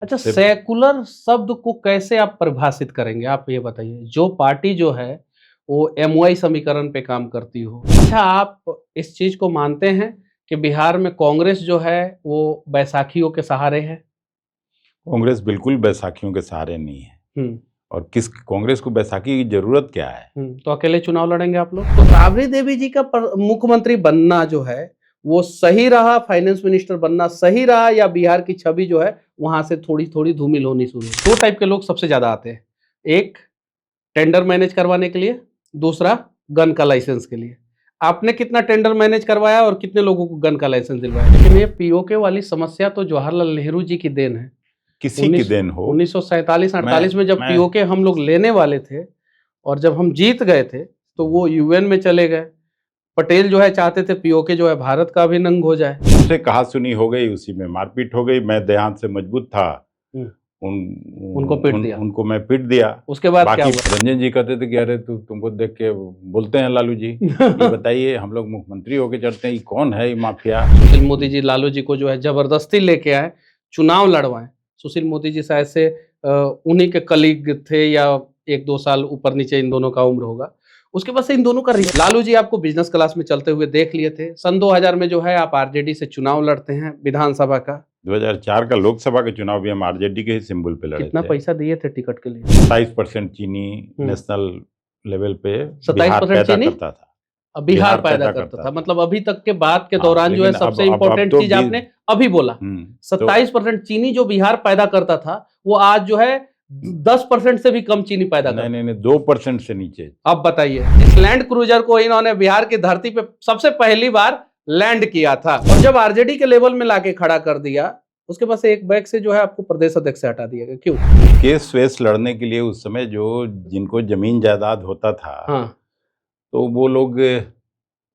अच्छा, सिर्फ सेकुलर शब्द को कैसे आप परिभाषित करेंगे? आप ये बताइए। जो पार्टी जो है, वो एमवाई समीकरण पे काम करती हो। अच्छा, आप इस चीज़ को मानते हैं कि बिहार में कांग्रेस जो है, वो बैसाखियों के सहारे है? कांग्रेस बिल्कुल बैसाखियों के सहारे नहीं है। हुँ, और किस कांग्रेस को बैसाखी की जरूरत क्या है? तो अकेले चुनाव लड़ेंगे आप लोग? तो राबड़ी देवी जी का मुख्यमंत्री बनना जो है, वो सही रहा, फाइनेंस मिनिस्टर बनना सही रहा, या बिहार की छवि जो है, वहाँ से थोड़ी-थोड़ी धूमिल होनी शुरू हुई? 2 टाइप के लोग सबसे ज़्यादा आते हैं। एक टेंडर मैनेज करवाने के लिए, दूसरा गन का लाइसेंस के लिए। आपने कितना टेंडर मैनेज करवाया और कितने लोगों को गन का लाइसेंस दिलवाया? लेकिन ये पीओके वाली समस्या तो जवाहरलाल नेहरू जी की देन है। किसी की देन हो। 1947-48 में जब मैं पीओके हम लोग लेने वाले थे और जब हम जीत गए थे, तो वो यूएन में चले गए। पटेल जो है चाहते थे पीओके जो है भारत का अभिन्न अंग हो जाए। उससे कहा सुनी हो गई, उसी में मारपीट हो गई। मैं देहात से मजबूत था, हुँ, उन, उनको पीट उन दिया। उनको मैं पीट दिया। उसके बाद क्या बाकी हुआ? रंजन जी कहते थे कि अरे तुमको देख के बोलते हैं लालू जी, ये बताइए हम लोग मुख्यमंत्री होके चढ़ते हैं, ये कौन है ये माफिया? सुशील मोदी जी लालू जी को जो है जबरदस्ती लेके आए, चुनाव लड़वाएं। सुशील मोदी जी शायद से उन्हीं के कलीग थे, या 1-2 साल ऊपर नीचे इन दोनों का उम्र होगा। उसके बाद से इन दोनों का लालू जी आपको बिजनेस क्लास में चलते हुए देख लिए थे। सन 2000 में जो है आप आरजेडी से चुनाव लड़ते हैं विधानसभा का। 2004 का लोकसभा के चुनाव भी हम आरजेडी के ही सिंबल पे लड़े कितना थे। पैसा दिए थे टिकट के लिए? 27% चीनी हम्म। नेशनल लेवल पे 27% बिहार पैदा चीनी करता था। बिहार पैदा करता था। मतलब अभी तक के बात के हाँ, दौरान जो है लेकिन सबसे अब इंपॉर्टेंट तो चीज आपने अभी बोला। तो 27% चीनी जो बिहार पैदा करता था, वो आज जो है 10% से भी कम चीनी पैदा करता है। नहीं 2% से नीचे। अब बताइए, इस लैंड क्रूजर को इन्होंने बिहार की धरती पे सबसे पहली बार लैंड किया था, और जब आरजेडी के लेवल में लाके खड़ा कर दिया, उसके बाद से एक बैग से जो है आपको प्रदेश अध्यक्ष से हटा दिया गया। क्यों? केस वेस लड़ने के लिए उस समय जो जिनको जमीन जायदाद होता था, हाँ, तो वो लोग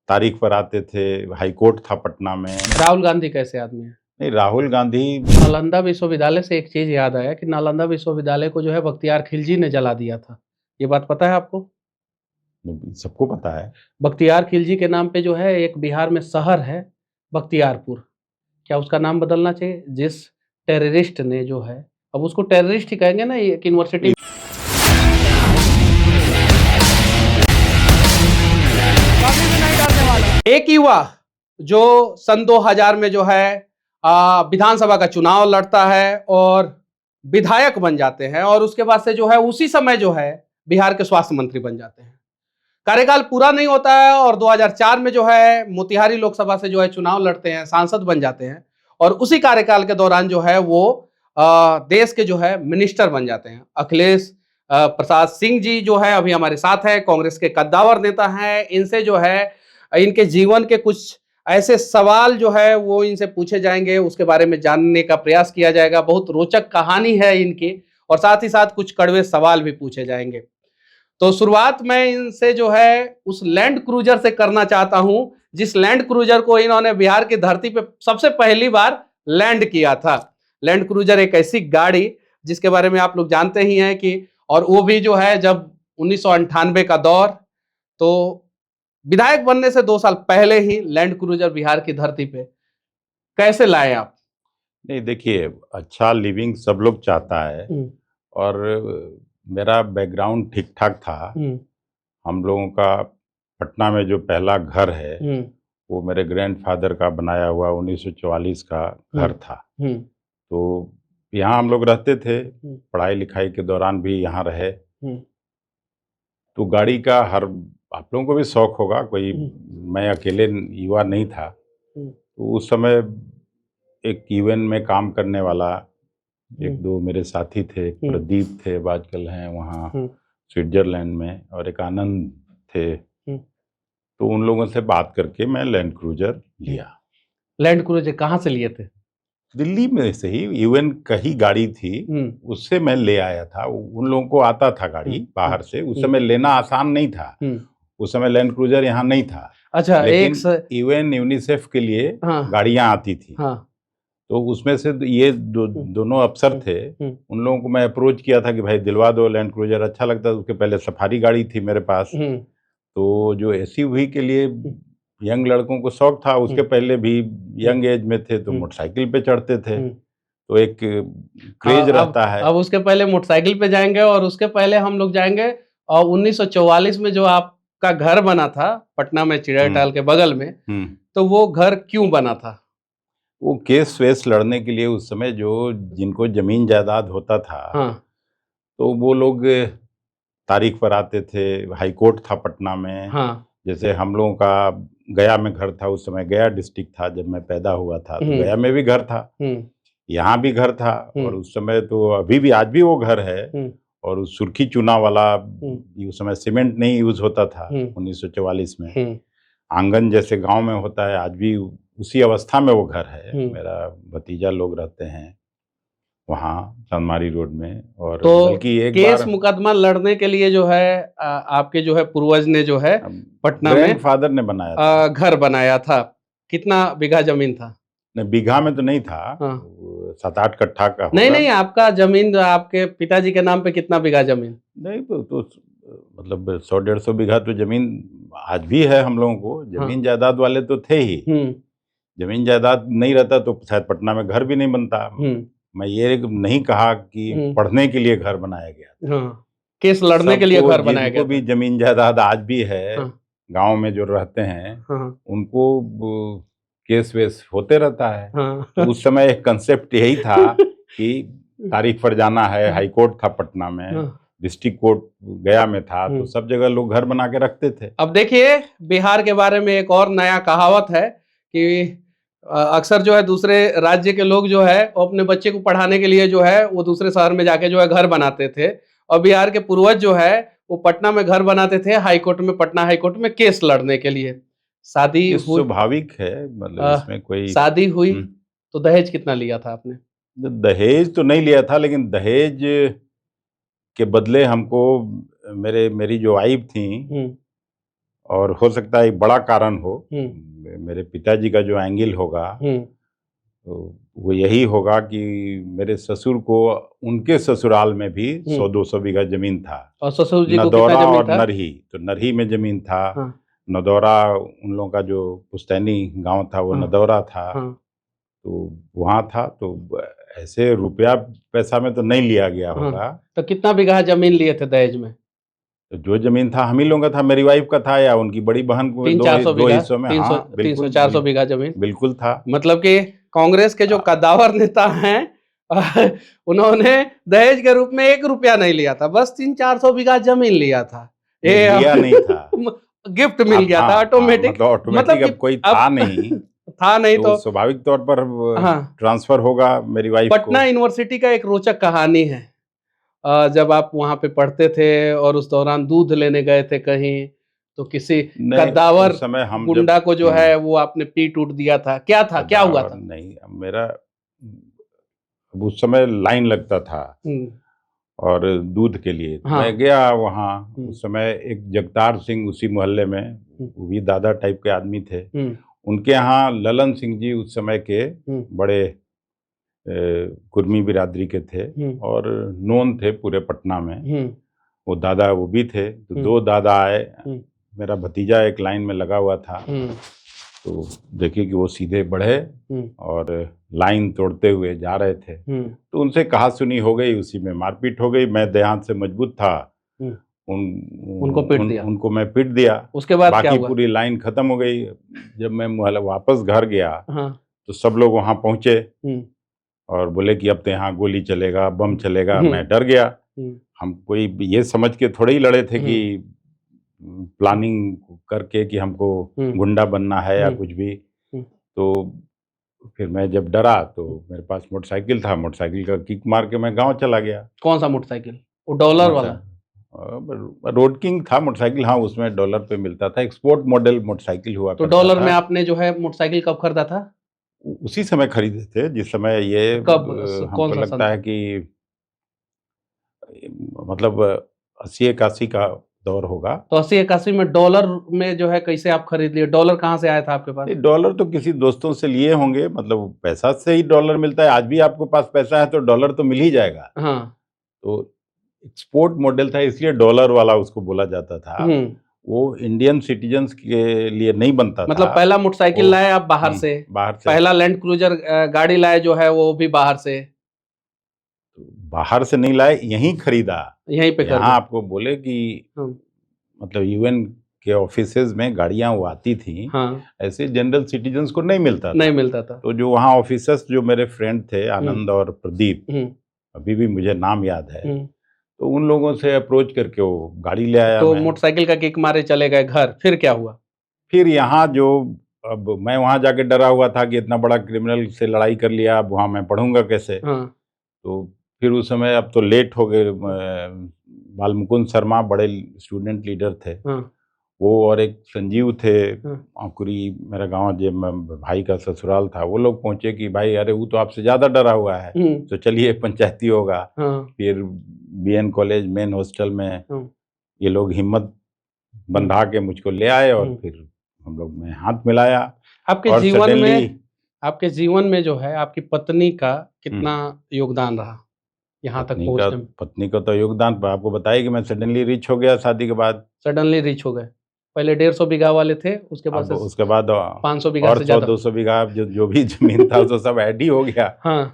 तारीख पर आते थे। हाई कोर्ट था पटना में। राहुल गांधी कैसे आदमी है? नहीं, राहुल गांधी नालंदा विश्वविद्यालय से एक चीज याद आया कि नालंदा विश्वविद्यालय को जो है बख्तियार खिलजी ने जला दिया था। ये बात पता है आपको? सबको पता है। बख्तियार खिलजी के नाम पे जो है एक बिहार में शहर है, बख्तियारपुर। क्या उसका नाम बदलना चाहिए? जिस टेररिस्ट ने जो है, अब उसको टेररिस्ट ही कहेंगे ना, एक यूनिवर्सिटी। एक युवा जो सन 2000 में जो है विधानसभा का चुनाव लड़ता है और विधायक बन जाते हैं, और उसके बाद से जो है उसी समय जो है बिहार के स्वास्थ्य मंत्री बन जाते हैं। कार्यकाल पूरा नहीं होता है और 2004 में जो है मोतिहारी लोकसभा से जो है चुनाव लड़ते हैं, सांसद बन जाते हैं, और उसी कार्यकाल के दौरान जो है वो देश के जो है मिनिस्टर बन जाते हैं। अखिलेश प्रसाद सिंह जी जो है अभी हमारे साथ है, कांग्रेस के कद्दावर नेता हैं। इनसे जो है इनके जीवन के कुछ ऐसे सवाल जो है वो इनसे पूछे जाएंगे, उसके बारे में जानने का प्रयास किया जाएगा। बहुत रोचक कहानी है इनकी, और साथ ही साथ कुछ कड़वे सवाल भी पूछे जाएंगे। तो शुरुआत मैं इनसे जो है उस लैंड क्रूजर से करना चाहता हूं, जिस लैंड क्रूजर को इन्होंने बिहार की धरती पे सबसे पहली बार लैंड किया था। लैंड क्रूजर एक ऐसी गाड़ी जिसके बारे में आप लोग जानते ही हैं कि, और वो भी जो है जब 1998 का दौर, तो विधायक बनने से 2 साल पहले ही लैंड क्रूजर बिहार की धरती पे कैसे लाए आप? नहीं, देखिए, अच्छा लिविंग सब लोग चाहता है। और मेरा बैकग्राउंड ठीक ठाक था। हम लोगों का पटना में जो पहला घर है, वो मेरे ग्रैंडफादर का बनाया हुआ 1944 का घर था। तो यहाँ हम लोग रहते थे, पढ़ाई लिखाई के दौरान भी यहाँ रहे। तो गाड़ी का आप लोगों को भी शौक होगा, कोई मैं अकेले युवा नहीं था। तो उस समय एक यूएन में काम करने वाला एक दो मेरे साथी थे, प्रदीप थे, आजकल हैं वहाँ स्विट्जरलैंड में, और एक आनंद थे। तो उन लोगों से बात करके मैं लैंड क्रूजर लिया। लैंड क्रूजर कहाँ से लिए थे? दिल्ली में से ही, यूएन का ही गाड़ी थी, उससे मैं ले आया था। उन लोगों को आता था गाड़ी बाहर से। उस समय लेना आसान नहीं था, उस समय लैंड क्रूजर यहाँ नहीं था। अच्छा, लेकिन यूएन यूनिसेफ के लिए गाड़ियाँ आती थी। तो उसमें से ये दोनों अफसर थे। उन लोगों को मैं अप्रोच किया था कि भाई दिलवा दो लैंड क्रूजर, अच्छा लगता है। उसके पहले सफारी गाड़ी थी मेरे पास, तो जो एसयूवी के लिए यंग लड़कों को शौक था। उसके पहले भी यंग एज में थे तो मोटरसाइकिल पे चढ़ते थे। तो एक क्रेज रहता है। अब उसके पहले मोटरसाइकिल पे जाएंगे और उसके पहले हम लोग जाएंगे और 1944 में जो आपका घर बना था पटना में चिड़ियाटाल के बगल में, तो वो घर क्यों बना था? वो केस वेस लड़ने के लिए उस समय जो जिनको जमीन जायदाद होता था, हाँ, तो वो लोग तारीख पर आते थे। हाई कोर्ट था पटना में। हाँ, जैसे हम लोगों का गया में घर था, उस समय गया डिस्ट्रिक्ट था जब मैं पैदा हुआ था, तो गया में भी घर था, यहाँ भी घर था। और उस समय तो अभी भी आज भी वो घर है। और उस सुर्खी चूना वाला उस समय सीमेंट नहीं यूज होता था 1944 में। आंगन जैसे गांव में होता है, आज भी उसी अवस्था में वो घर है। मेरा भतीजा लोग रहते हैं वहाँ चांदमारी रोड में। और तो बल्कि एक केस बार मुकदमा लड़ने के लिए जो है आपके जो है पूर्वज ने जो है पटना में ग्रैंडफादर ने बनाया था। घर बनाया था। कितना बीघा जमीन था? नहीं, बीघा में तो नहीं था। हाँ। 7-8 कट्ठा का नहीं होगा। नहीं, आपका जमीन आपके पिताजी के नाम पे कितना बीघा जमीन? नहीं तो मतलब 100-150 बीघा तो जमीन आज भी है हम लोगों को। जमीन जायदाद वाले तो थे ही। जमीन जायदाद नहीं रहता तो शायद पटना में घर भी नहीं बनता। मैं ये नहीं कहा कि पढ़ने के लिए घर बनाया गया था। केस लड़ने के लिए घर बनाया गया जिनको भी जमीन जायदाद आज भी है, गांव में जो रहते हैं, उनको केस वेस होते रहता है। तो उस समय एक कंसेप्ट यही था कि तारीख पर जाना है। हाई कोर्ट था पटना में, डिस्ट्रिक्ट कोर्ट गया में था, तो सब जगह लोग घर बना के रखते थे। अब देखिए, बिहार के बारे में एक और नया कहावत है कि अक्सर जो है दूसरे राज्य के लोग जो है वो अपने बच्चे को पढ़ाने के लिए जो है वो दूसरे शहर में जाके जो है घर बनाते थे। और बिहार के पूर्वज जो है वो पटना में घर बनाते थे हाई कोर्ट में, पटना हाई कोर्ट में केस लड़ने के लिए। शादी हुई, स्वाभाविक है, मतलब इसमें कोई शादी हुई तो दहेज कितना लिया था आपने? दहेज तो नहीं लिया था, लेकिन दहेज के बदले हमको मेरी जो वाइफ थी, और हो सकता है एक बड़ा कारण हो, मेरे पिताजी का जो एंगल होगा तो वो यही होगा कि मेरे ससुर को उनके ससुराल में भी 100-200 बीघा जमीन था। और ससुर जी को नदौरा कितना जमीन और था? नरही, तो नरही में जमीन था। नदौरा उन लोगों का जो पुस्तैनी गांव था वो नदौरा था। तो वहाँ था। तो ऐसे रुपया पैसा में तो नहीं लिया गया होगा। तो कितना बीघा जमीन लिए थे दहेज में? तो जो जमीन था हम ही लोगों का था, मेरी वाइफ का था या उनकी बड़ी बहन को, 300-400 दो हिस्सों में। 300-400 बीघा जमीन बिल्कुल था। मतलब कि कांग्रेस के जो कद्दावर नेता हैं उन्होंने दहेज के रूप में 1 रुपया नहीं लिया था, बस 300-400 बीघा जमीन लिया था। लिया नहीं था, गिफ्ट मिल गया था ऑटोमेटिक। मतलब अब कोई था नहीं था नहीं तो स्वाभाविक तौर पर ट्रांसफर होगा मेरी वाइफ को। पटना यूनिवर्सिटी का एक रोचक कहानी है। जब आप वहां पे पढ़ते थे और उस दौरान दूध लेने गए थे कहीं, तो किसी कद्दावर गुंडा को जो है वो आपने पीट उठ दिया था। क्या था, क्या हुआ था? नहीं, मेरा उस समय लाइन लगता था और दूध के लिए। मैं गया वहाँ। उस समय एक जगतार सिंह उसी मोहल्ले में, वो भी दादा टाइप के आदमी थे। उनके यहाँ ललन सिंह जी उस समय के बड़े कुर्मी बिरादरी के थे और नोन थे पूरे पटना में। वो दादा वो भी थे। तो 2 दादा आए, मेरा भतीजा एक लाइन में लगा हुआ था। तो देखिए कि वो सीधे बढ़े और लाइन तोड़ते हुए जा रहे थे। तो उनसे कहा सुनी हो गई, उसी में मारपीट हो गई। मैं देहात से मजबूत था, उनको मैं पीट दिया। उसके बाद बाकी पूरी लाइन खत्म हो गई। जब मैं वापस घर गया तो सब लोग वहां पहुंचे और बोले कि अब तो यहाँ गोली चलेगा, बम चलेगा। मैं डर गया। हम कोई ये समझ के थोड़े ही लड़े थे कि प्लानिंग करके कि हमको गुंडा बनना है या कुछ भी। तो फिर मैं जब डरा तो मेरे पास मोटरसाइकिल था, मोटरसाइकिल का किक मार के मैं गांव चला गया। कौन सा मोटरसाइकिल? वो डॉलर वाला? रोड किंग था मोटरसाइकिल। हाँ, उसमें डॉलर पे मिलता था, एक्सपोर्ट मॉडल मोटरसाइकिल हुआ। तो डॉलर में आपने जो है मोटरसाइकिल कब खरीदा था? उसी समय खरीदे थे जिस समय ये कब? हमको लगता है कि मतलब 80-81 का दौर होगा। तो 80-81 में डॉलर में जो है कैसे आप खरीद लिए? डॉलर कहाँ से आया था आपके पास? डॉलर तो किसी दोस्तों से लिए होंगे, मतलब पैसा से ही डॉलर मिलता है। आज भी आपके पास पैसा है तो डॉलर तो मिल ही जाएगा। तो एक्सपोर्ट मॉडल था, इसलिए डॉलर वाला उसको बोला जाता था। वो इंडियन सिटीजन्स के लिए नहीं बनता था। मतलब पहला मोटरसाइकिल लाए आप बाहर से? बाहर से पहला लैंड क्रूजर गाड़ी लाए जो है वो भी बाहर से? तो बाहर से नहीं लाए, यहीं खरीदा। यहीं पे कर यहाँ दिया। आपको बोले कि हाँ मतलब यूएन के ऑफिसेज में गाड़ियां वो आती थी, हाँ, ऐसे जनरल सिटीजन्स को नहीं मिलता नहीं था। मिलता था। तो जो वहाँ ऑफिसर्स जो मेरे फ्रेंड थे, आनंद और प्रदीप, हम्म अभी भी मुझे नाम याद है, हम्म। तो उन लोगों से अप्रोच करके वो गाड़ी ले आया तो मैं। मोटरसाइकिल का किक मारे चले गए घर, फिर क्या हुआ? फिर यहाँ जो, अब मैं वहाँ जाके डरा हुआ था कि इतना बड़ा क्रिमिनल से लड़ाई कर लिया, अब वहाँ मैं पढ़ूंगा कैसे। हाँ तो फिर उस समय, अब तो लेट हो गए, बालमुकुंद शर्मा बड़े स्टूडेंट लीडर थे, हाँ वो और एक संजीव थे हाँ। आंकुरी, मेरा गांव जो भाई का ससुराल था, वो लोग पहुंचे कि भाई अरे वो तो आपसे ज़्यादा डरा हुआ है, तो चलिए पंचायती होगा। हाँ फिर बीएन कॉलेज मेन हॉस्टल में हाँ। ये लोग हिम्मत बंधा के मुझको ले आए और फिर हम लोग में हाथ मिलाया। आपके और जीवन सडनली में, आपके जीवन में जो है आपकी पत्नी का कितना योगदान रहा यहाँ तक पहुँचने में? पत्नी का तो योगदान आपको बताया कि मैं सडनली रिच हो गया शादी के बाद। सडनली रिच हो गए। पहले 150 बीघा वाले थे, उसके बाद अब से उसके बाद 500 बीघा और से 100 ज्यादा। 200 बीघा जो जो भी जमीन था वो सब ऐड ही हो गया। हाँ।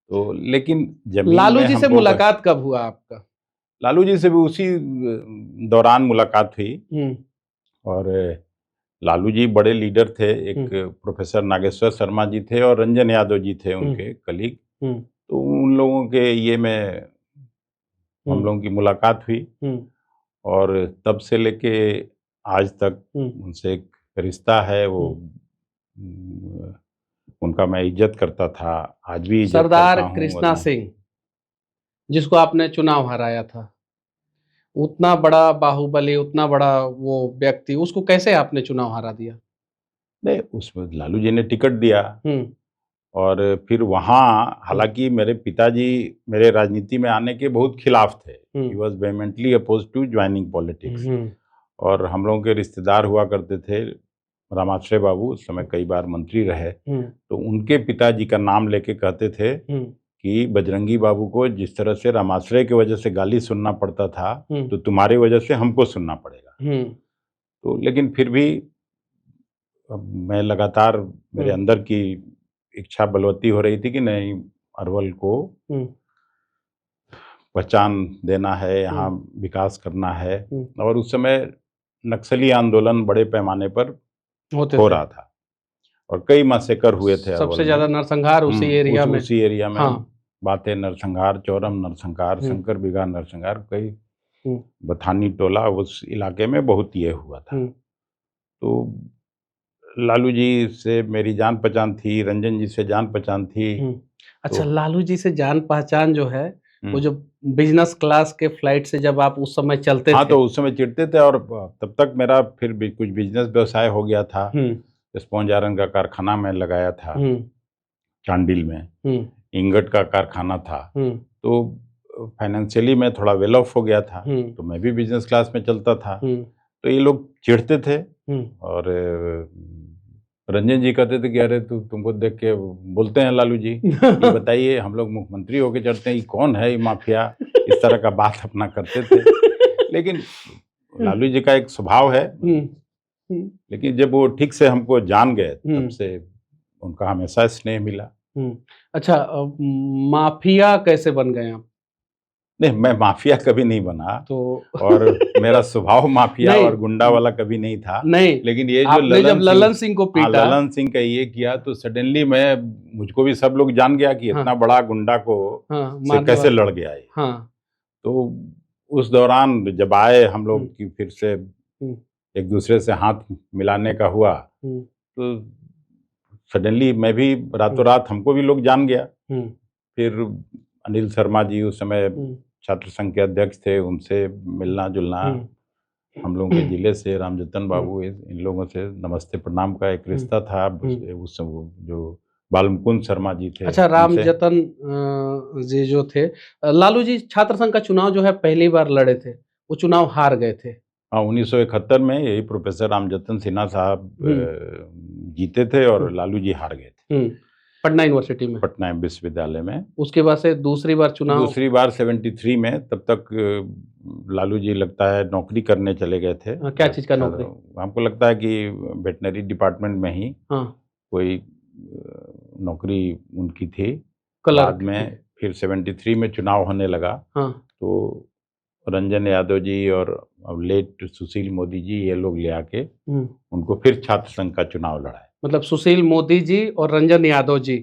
तो लेकिन जमीन लालू में जी से हमको मुलाकात कब हुआ आपका? लालू जी से भी उसी दौरान मुलाकात हुई। हम्म और लालू जी बड़े लीडर थे, एक प्रोफेसर नागेश्वर शर्मा जी थे और रंजन यादव जी थे उनके कलीग। हम्म तो उन लोगों के ये में हम लोगों की मुलाकात हुई हम्म और तब से लेके आज तक हम्म उनसे एक रिश्ता है। वो उनका मैं इज्जत करता था, आज भी इज्जत सरदार करता हूँ। कृष्णा सिंह, जिसको आपने चुनाव हराया था, उतना बड़ा बाहुबली, उतना बड़ा वो व्यक्ति, उसको कैसे आपने चुनाव हरा दिया? नहीं, उसमें लालू जी ने टिकट दिया हम्म और फिर वहाँ, हालांकि मेरे पिताजी मेरे राजनीति में आने के बहुत खिलाफ थे। He was vehemently oppose to joining politics. और हम लोगों के रिश्तेदार हुआ करते थे, रामाश्रय बाबू उस समय कई बार मंत्री रहे, तो उनके पिताजी का नाम लेके कहते थे कि बजरंगी बाबू को जिस तरह से रामाश्रय की वजह से गाली सुनना पड़ता था, तो तुम्हारी वजह से हमको सुनना पड़ेगा। तो लेकिन फिर भी अब मैं लगातार, मेरे अंदर की इच्छा बलवती हो रही थी कि नहीं, अरवल को पहचान देना है, यहाँ विकास करना है। और उस समय नक्सली आंदोलन बड़े पैमाने पर हो रहा था और कई मैसेकर हुए थे। सबसे ज्यादा नरसंहार उसी एरिया में, उसी एरिया में। हाँ। बातें नरसंहार, चौरम नरसंहार, शंकर बिगहा नरसंहार, कई बथानी टोला, उस इलाके में बहुत ये हुआ था। तो लालू जी से मेरी जान पहचान थी, रंजन जी से जान पहचान थी। अच्छा, लालू जी से जान पहचान जो है, वो जो बिजनेस क्लास के फ्लाइट से जब आप उस समय चलते थे, तो उस समय चिढ़ते थे। और तब तक मेरा फिर भी कुछ बिजनेस व्यवसाय हो गया था। स्पॉन्ज आयरन का कारखाना मैं लगाया था चांडिल में, इंगट का कारखाना था। तो फाइनेंशियली मैं थोड़ा वेल ऑफ हो गया था, तो मैं भी बिजनेस क्लास में चलता था। तो ये लोग चिढ़ते थे और रंजन जी कहते थे कि अरे तुमको देख के बोलते हैं लालू जी, ये बताइए हम लोग मुख्यमंत्री होके चढ़ते हैं, ये कौन है, ये माफिया, इस तरह का बात अपना करते थे। लेकिन लालू जी का एक स्वभाव है। लेकिन जब वो ठीक से हमको जान गए, तब से उनका हमेशा स्नेह मिला। अच्छा, माफिया कैसे बन गए आप? नहीं, मैं माफिया कभी नहीं बना, तो और मेरा स्वभाव माफिया और गुंडा वाला कभी नहीं था। नहीं, लेकिन ये जो आपने जब ललन सिंह को पीटा, ललन सिंह का ये किया, तो सडनली मुझको भी सब लोग जान गया कि इतना बड़ा गुंडा को से कैसे लड़ गया है। तो उस दौरान जब आए हम लोग की फिर से एक दूसरे से हाथ मिलाने का हुआ, तो सडनली मैं भी रातों रात, हमको भी लोग जान गया। फिर अनिल शर्मा जी उस समय छात्र संघ के अध्यक्ष थे, उनसे मिलना जुलना, हम लोगों के जिले से रामजतन बाबू, इन लोगों से नमस्ते प्रणाम का एक रिश्ता था। उस जो बालमुकुंद शर्मा जी थे। अच्छा, रामजतन जी जो थे, लालू जी छात्र संघ का चुनाव जो है पहली बार लड़े थे, वो चुनाव हार गए थे। हाँ, 1971 में यही प्रोफेसर रामजतन सिन्हा साहब जीते थे और लालू जी हार गए थे पटना यूनिवर्सिटी में, पटना विश्वविद्यालय में। उसके बाद से दूसरी बार 73 में, तब तक लालू जी लगता है नौकरी करने चले गए थे। क्या चीज का नौकरी? हमको लगता है कि वेटनरी डिपार्टमेंट में ही कोई नौकरी उनकी थी। बाद में फिर 73 में चुनाव होने लगा, हाँ तो रंजन यादव जी और लेट सुशील मोदी जी ये लोग ले आके उनको फिर छात्र संघ का चुनाव लड़ाए। मतलब सुशील मोदी जी और रंजन यादव जी,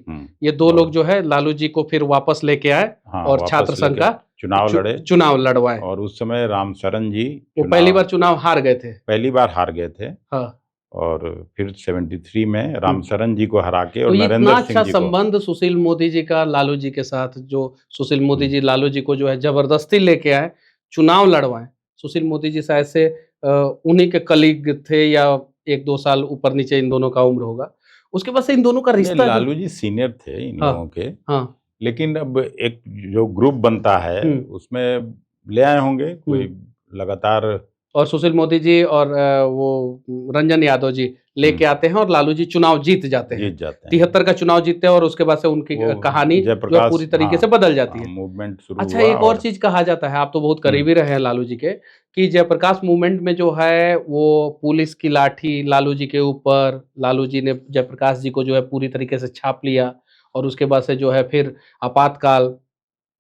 ये दो लोग जो है लालू जी को फिर वापस लेके आए हाँ, और छात्र संघ का चुनाव लड़े, चुनाव लड़वाए। और उस समय रामशरण जी वो पहली बार चुनाव हार गए थे। पहली बार हार गए थे। हाँ। और फिर 73 में रामशरण जी को हरा के और तो नरेंद्र इतना सिंह अच्छा जी को, संबंध सुशील मोदी जी का लालू जी के साथ, जो सुशील मोदी जी लालू जी को जो है जबरदस्ती लेके आए, चुनाव लड़वाए। सुशील मोदी जी शायद से उन्हीं के कलीग थे, या 1-2 साल ऊपर नीचे इन दोनों का उम्र होगा। उसके बाद से इन दोनों का नहीं, रिश्ता लालू जी सीनियर थे इन हाँ, लोगों के, हाँ, लेकिन अब एक जो ग्रुप बनता है उसमें ले आए होंगे कोई लगातार। और सुशील मोदी जी और वो रंजन यादव जी लेके आते हैं और लालू जी चुनाव जीत जाते हैं। 73 का चुनाव जीतते हैं और उसके बाद से उनकी कहानी जो है पूरी तरीके से बदल जाती है। मूवमेंट शुरू अच्छा, हुआ। एक और चीज कहा जाता है, आप तो बहुत करीबी रहे हैं लालू जी के, कि जयप्रकाश मूवमेंट में जो है वो पुलिस की लाठी लालू जी के ऊपर, लालू जी ने जयप्रकाश जी को जो है पूरी तरीके से छाप लिया, और उसके बाद से जो है फिर आपातकाल,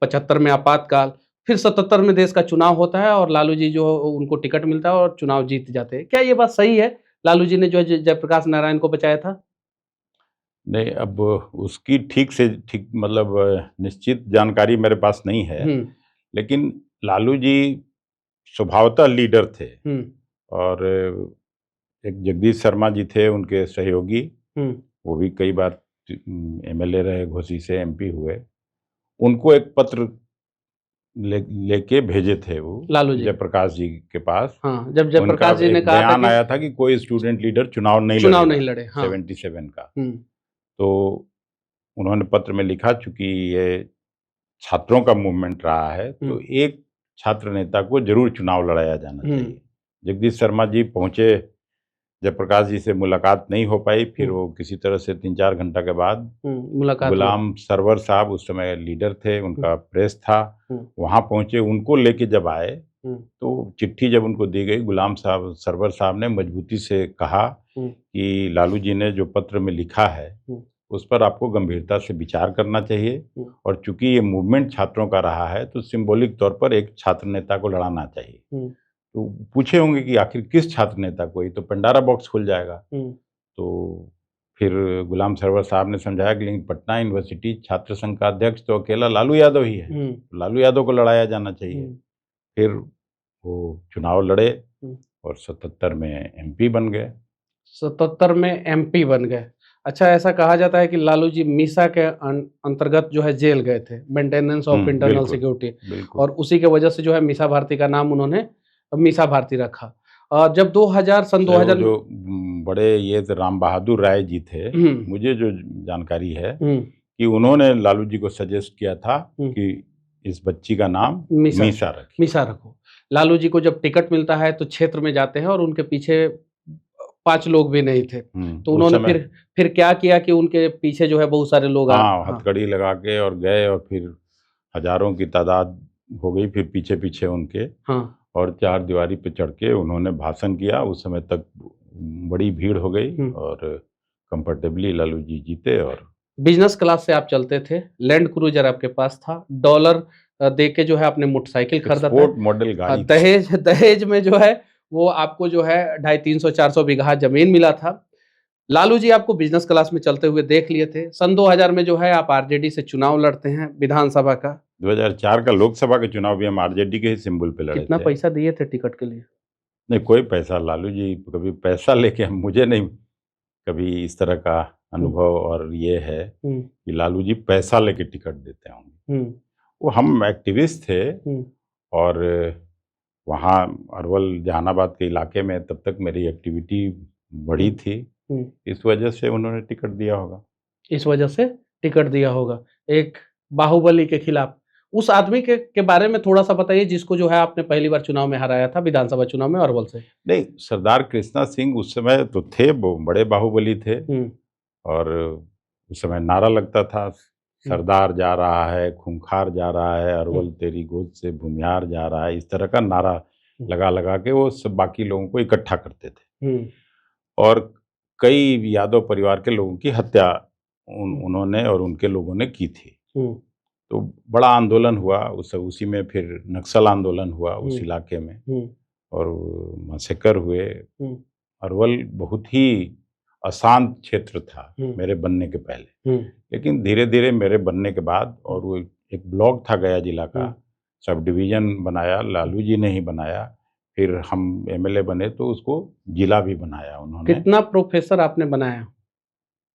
75 में आपातकाल, फिर 77 में देश का चुनाव होता है और लालू जी जो उनको टिकट मिलता है और चुनाव जीत जाते हैं। क्या ये बात सही है? लालू जी ने जो है जयप्रकाश नारायण को बचाया था? नहीं, अब उसकी ठीक मतलब निश्चित जानकारी मेरे पास नहीं है, लेकिन लालू जी स्वभावतः लीडर थे। और एक जगदीश शर्मा जी थे उनके सहयोगी, वो भी कई बार एमएलए रहे, घोसी से एमपी हुए। उनको एक पत्र लेके भेजे थे वो लालू जी जयप्रकाश जी के पास। हाँ, जब जयप्रकाश जी ने कहा बयान आया था कि कोई स्टूडेंट लीडर चुनाव नहीं लड़े हाँ। 77 का। तो उन्होंने पत्र में लिखा, चूंकि ये छात्रों का मूवमेंट रहा है तो एक छात्र नेता को जरूर चुनाव लड़ाया जाना चाहिए। जगदीश शर्मा जी पहुंचे, जयप्रकाश जी से मुलाकात नहीं हो पाई, फिर वो किसी तरह से 3-4 घंटा के बाद मुलाकात गुलाम सरवर साहब उस समय लीडर थे, उनका प्रेस था, वहां पहुंचे। उनको लेके जब आए तो चिट्ठी जब उनको दी गई, गुलाम साहब सरवर साहब ने मजबूती से कहा कि लालू जी ने जो पत्र में लिखा है उस पर आपको गंभीरता से विचार करना चाहिए, और चूंकि ये मूवमेंट छात्रों का रहा है तो सिंबॉलिक तौर पर एक छात्र नेता को लड़ाना चाहिए। तो पूछे होंगे कि आखिर किस छात्र नेता को, ये तो पंडारा बॉक्स खुल जाएगा। तो फिर गुलाम सरवर साहब ने समझाया कि लेकिन पटना यूनिवर्सिटी छात्र संघ का अध्यक्ष तो अकेला लालू यादव ही है, लालू यादव को लड़ाया जाना चाहिए। फिर वो चुनाव लड़े और 77 में एमपी बन गए। 77 में एमपी बन गए। अच्छा, ऐसा कहा जाता है कि लालू जी मीसा के अंतर्गत जो है जेल गए थे, मेंटेनेंस ऑफ इंटरनल सिक्योरिटी, और उसी के वजह से जो है मीसा भारती का नाम उन्होंने मीसा भारती रखा। जब 2000 जो बड़े ये राम बहादुर राय जी थे, मुझे जो जानकारी है कि उन्होंने लालू जी को सजेस्ट किया था कि इस बच्ची का नाम मीसा रखो। लालू जी को जब टिकट मिलता है तो क्षेत्र में जाते हैं और उनके पीछे 5 लोग भी नहीं थे, तो उन्होंने फिर क्या किया कि उनके पीछे जो है बहुत सारे लोग हथकड़ी लगा के और गए, और फिर हजारों की तादाद हो गई फिर पीछे पीछे उनके। और 4 दीवारी पे चढ़ के उन्होंने भाषण किया। उस समय तक बड़ी भीड़ हो गई और कंफर्टेबली लालू जी जीते। और बिजनेस क्लास से आप चलते थे, लैंड क्रूजर आपके पास था, डॉलर दे के जो है आपने मोटरसाइकिल खरीदा था, स्पोर्ट मॉडल गाड़ी। दहेज में जो है वो आपको जो है 250-300-400 बीघा जमीन मिला था। लालू जी आपको बिजनेस क्लास में चलते हुए देख लिए थे। सन 2000 में जो है आप आरजेडी से चुनाव लड़ते हैं विधानसभा का। 2004 का लोकसभा के चुनाव भी हम आरजेडी के ही सिंबल पे लड़े थे। कितना पैसा दिए थे टिकट के लिए? नहीं, कोई पैसा, लालू जी कभी पैसा लेके, मुझे नहीं कभी इस तरह का अनुभव। और ये है कि लालू जी पैसा लेके टिकट देते होंगे। वो हम एक्टिविस्ट थे, और वहाँ अरवल जहानाबाद के इलाके में तब तक मेरी एक्टिविटी बढ़ी थी, इस वजह से उन्होंने टिकट दिया होगा। इस वजह से टिकट दिया होगा। एक बाहुबली के खिलाफ, उस आदमी के बारे में थोड़ा सा बताइए जिसको जो है आपने पहली बार चुनाव में हराया था, विधानसभा चुनाव में अरवल से। नहीं, सरदार कृष्णा सिंह उस समय तो थे, बड़े बाहुबली थे, और उस समय नारा लगता था, सरदार जा रहा है, खूंखार जा रहा है, अरवल तेरी गोद से भूमिहार जा रहा है, इस तरह का नारा लगा लगा के वो सब बाकी लोगों को इकट्ठा करते थे। और कई यादव परिवार के लोगों की हत्या उन्होंने और उनके लोगों ने की थी। तो बड़ा आंदोलन हुआ, उसी में फिर नक्सल आंदोलन हुआ उस इलाके में, और मैसेकर हुए। अरवल बहुत ही अशांत क्षेत्र था मेरे बनने के पहले, लेकिन धीरे धीरे मेरे बनने के बाद, और वो एक ब्लॉक था गया जिला का, सब डिवीजन बनाया, लालू जी ने ही बनाया, फिर हम एमएलए बने तो उसको जिला भी बनाया उन्होंने। कितना प्रोफेसर आपने बनाया?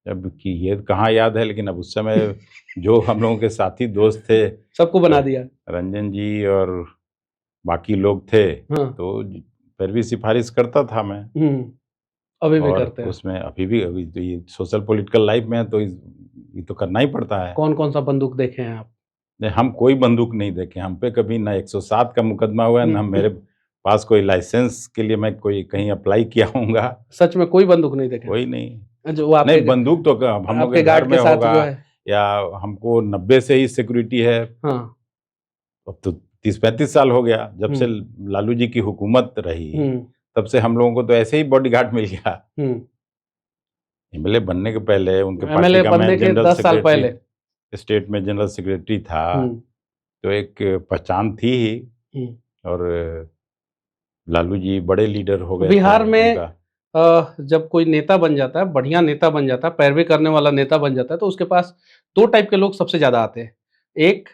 अब कि ये कहाँ याद है, लेकिन अब उस समय जो हम लोगों के साथी दोस्त थे सबको बना दिया। रंजन जी और बाकी लोग थे, हाँ। तो फिर भी सिफारिश करता था मैं। अभी भी और करते हैं? उसमें अभी तो ये सोशल पॉलिटिकल लाइफ में है, तो ये तो करना ही पड़ता है। कौन कौन सा बंदूक देखे हैं आप? नहीं, हम कोई बंदूक नहीं देखे, हम पे कभी ना 107 का मुकदमा हुआ, ना मेरे पास कोई लाइसेंस के लिए मैं कोई कहीं अप्लाई किया होऊंगा। सच में कोई बंदूक नहीं देखे? कोई नहीं। जो आपके नहीं, बंदूक तो हम लोग के घर में होगा, या हमको 90 से ही सिक्योरिटी है। हाँ। अब तो 30-35 साल हो गया जब से लालू जी की हुकूमत रही, तब से हम लोगों को तो ऐसे ही बॉडीगार्ड मिल गया। एमएलए बनने के पहले उनके पार्टी का मैं जनरल 10 साल पहले स्टेट में जनरल सेक्रेटरी था, तो एक पहचान थी ही। और लालू जी बड़े लीडर हो गए। बिहार में जब कोई नेता बन जाता है, बढ़िया नेता बन जाता है, पैरवी करने वाला नेता बन जाता है, तो उसके पास 2 टाइप के लोग सबसे ज्यादा आते हैं। एक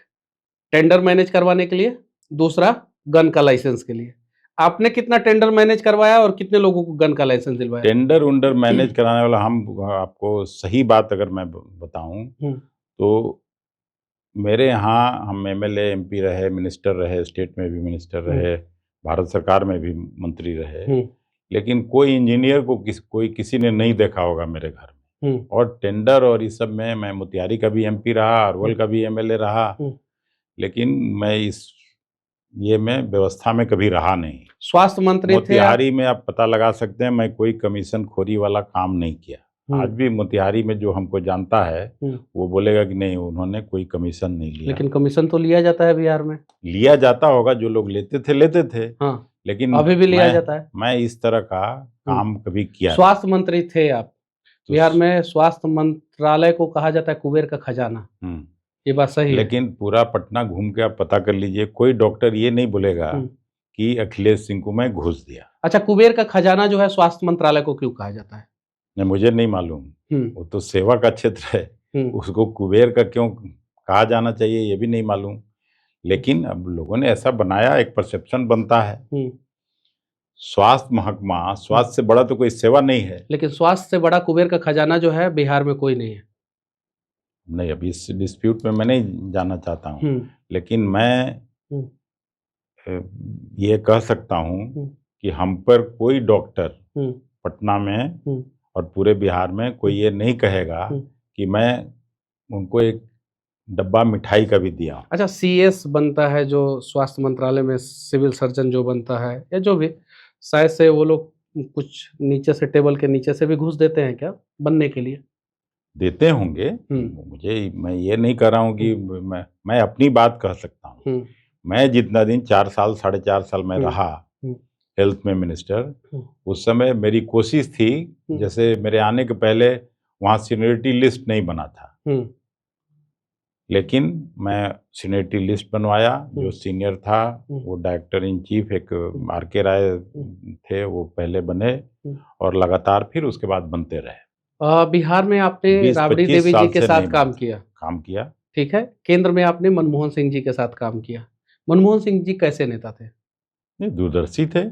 टेंडर मैनेज करवाने के लिए, दूसरा गन का लाइसेंस के लिए। आपने कितना टेंडर मैनेज करवाया और कितने लोगों को गन का लाइसेंस दिलवाया? टेंडर उंडर मैनेज कराने वाला, हम आपको सही बात अगर मैं बताऊं तो मेरे यहाँ हम एमएलए एमपी रहे, मिनिस्टर रहे, स्टेट में भी मिनिस्टर रहे, भारत सरकार में भी मंत्री रहे, लेकिन कोई इंजीनियर को कोई किसी ने नहीं देखा होगा मेरे घर में। और टेंडर और इस सब में मैं मोतिहारी का भी एमपी रहा, अरवल का भी एमएलए रहा, लेकिन मैं ये मैं व्यवस्था में कभी रहा नहीं। स्वास्थ्य मंत्री थे मोतिहारी में आप पता लगा सकते हैं, मैं कोई कमीशन खोरी वाला काम नहीं किया। आज भी मोतिहारी में जो हमको जानता है वो बोलेगा कि नहीं, उन्होंने कोई कमीशन नहीं लिया। लेकिन कमीशन तो लिया जाता है बिहार में। लिया जाता होगा, जो लोग लेते थे। हाँ, लेकिन अभी भी लिया जाता है। मैं इस तरह का काम कभी किया। स्वास्थ्य मंत्री थे आप तो बिहार में। स्वास्थ्य मंत्रालय को कहा जाता है कुबेर का खजाना, ये बात सही है। लेकिन पूरा पटना घूम के आप पता कर लीजिए, कोई डॉक्टर ये नहीं बोलेगा कि अखिलेश सिंह को मैं घूस दिया। अच्छा, कुबेर का खजाना जो है स्वास्थ्य मंत्रालय को क्यों कहा जाता है? नहीं, मुझे नहीं मालूम, वो तो सेवा का क्षेत्र है, उसको कुबेर का क्यों कहा जाना चाहिए ये भी नहीं मालूम। लेकिन अब लोगों ने ऐसा बनाया, एक परसेप्शन बनता है। स्वास्थ्य महकमा, स्वास्थ्य से बड़ा तो कोई सेवा नहीं है। लेकिन स्वास्थ्य से बड़ा कुबेर का खजाना जो है बिहार में कोई नहीं है। नहीं, अभी इस डिस्प्यूट में मैं नहीं जाना चाहता हूँ, लेकिन मैं ये कह सकता हूँ कि हम पर कोई डॉक्टर पटना में और पूरे बिहार में कोई ये नहीं कहेगा कि मैं उनको एक डब्बा मिठाई का भी दिया। अच्छा, सीएस बनता है जो स्वास्थ्य मंत्रालय में, सिविल सर्जन जो बनता है, या जो भी, शायद से वो लोग कुछ नीचे से, टेबल के नीचे से भी घूस देते हैं क्या बनने के लिए? देते होंगे, मैं ये नहीं कह रहा हूँ कि मैं अपनी बात कह सकता हूँ। मैं जितना दिन 4 साल 4.5 साल में रहा हेल्थ में मिनिस्टर, उस समय मेरी कोशिश थी, जैसे मेरे आने के पहले वहाँ सीनियरिटी लिस्ट नहीं बना था, लेकिन मैं सीनियरिटी लिस्ट बनवाया। जो सीनियर था वो डायरेक्टर इन चीफ एक आर.के. राय थे, वो पहले बने और लगातार फिर उसके बाद बनते रहे। बिहार में आपने राबड़ी देवी जी के साथ काम किया, ठीक है। केंद्र में आपने मनमोहन सिंह जी के साथ काम किया। मनमोहन सिंह जी कैसे नेता थे? नहीं, दूरदर्शी थे।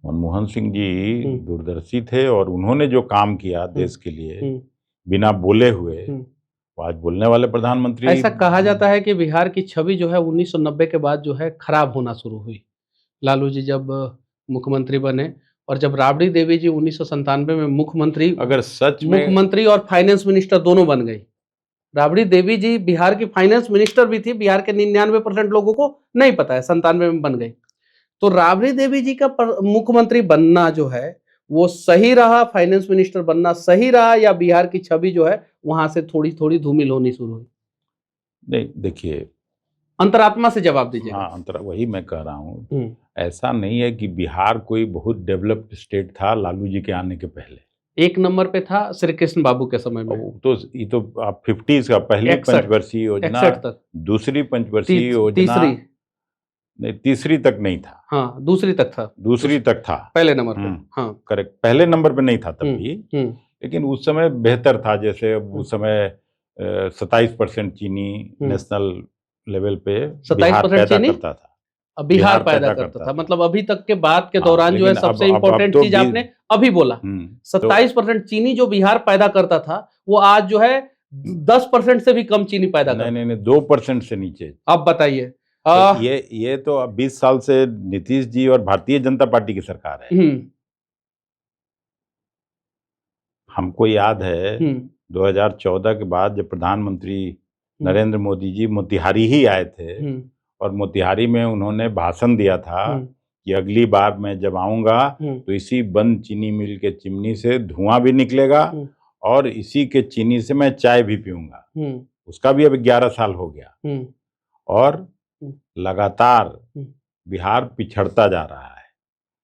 मनमोहन सिंह जी दूरदर्शी थे, और उन्होंने जो काम किया देश के लिए बिना बोले हुए, आज बोलने वाले प्रधानमंत्री। ऐसा कहा जाता है कि बिहार की छवि जो है 1990 के बाद जो है खराब होना शुरू हुई। लालू जी जब मुख्यमंत्री बने, और जब राबड़ी देवी जी 1997 में मुख्यमंत्री, अगर सच में मुख्यमंत्री और फाइनेंस मिनिस्टर दोनों बन गई। राबड़ी देवी जी बिहार की फाइनेंस मिनिस्टर भी थी, बिहार के 99% लोगों को नहीं पता है, 97 में बन गई। तो राबड़ी देवी जी का मुख्यमंत्री बनना जो है वो सही रहा, फाइनेंस मिनिस्टर बनना सही रहा, या बिहार की छवि जो है वहां से थोड़ी थोड़ी धूमिल होनी शुरू हुई? नहीं, देखिए, अंतरात्मा से जवाब दीजिए। हाँ, वही मैं कह रहा हूँ। ऐसा नहीं है कि बिहार कोई बहुत डेवलप्ड स्टेट था लालू जी के आने के पहले। एक नंबर पे था श्री कृष्ण बाबू के समय में, तो ये तो आप 50s का पहली 61 पंचवर्षीय योजना, 61 तक, दूसरी पंचवर्षीय योजना, तीसरी, नहीं तीसरी तक नहीं था, हाँ दूसरी तक था, दूसरी तक था, पहले नंबर पे, हाँ करेक्ट, पहले नंबर पे नहीं था तब भी, लेकिन उस समय बेहतर था। जैसे उस समय 27% चीनी नेशनल लेवल पे बिहार 27% पैदा चीनी करता था, बिहार पैदा करता था। मतलब अभी तक के बात के हाँ, दौरान जो है लेकिन सबसे अब इम्पोर्टेंट तो चीज आपने अभी बोला, 27% चीनी जो बिहार पैदा करता था वो आज जो है 10% से भी कम चीनी पैदा करता है। नहीं 2% से नीचे। अब बताइए, तो ये तो अब 20 साल से नीतीश जी और भारतीय जनता पार्टी की सरकार है। हमको याद है 2014 के बाद जब प्रधानमंत्री नरेंद्र मोदी जी मोतिहारी ही आए थे, और मोतिहारी में उन्होंने भाषण दिया था कि अगली बार मैं जब आऊंगा तो इसी बंद चीनी मिल के चिमनी से धुआं भी निकलेगा और इसी के चीनी से मैं चाय भी पीऊंगा। उसका भी अब 11 साल हो गया और लगातार बिहार पिछड़ता जा रहा है।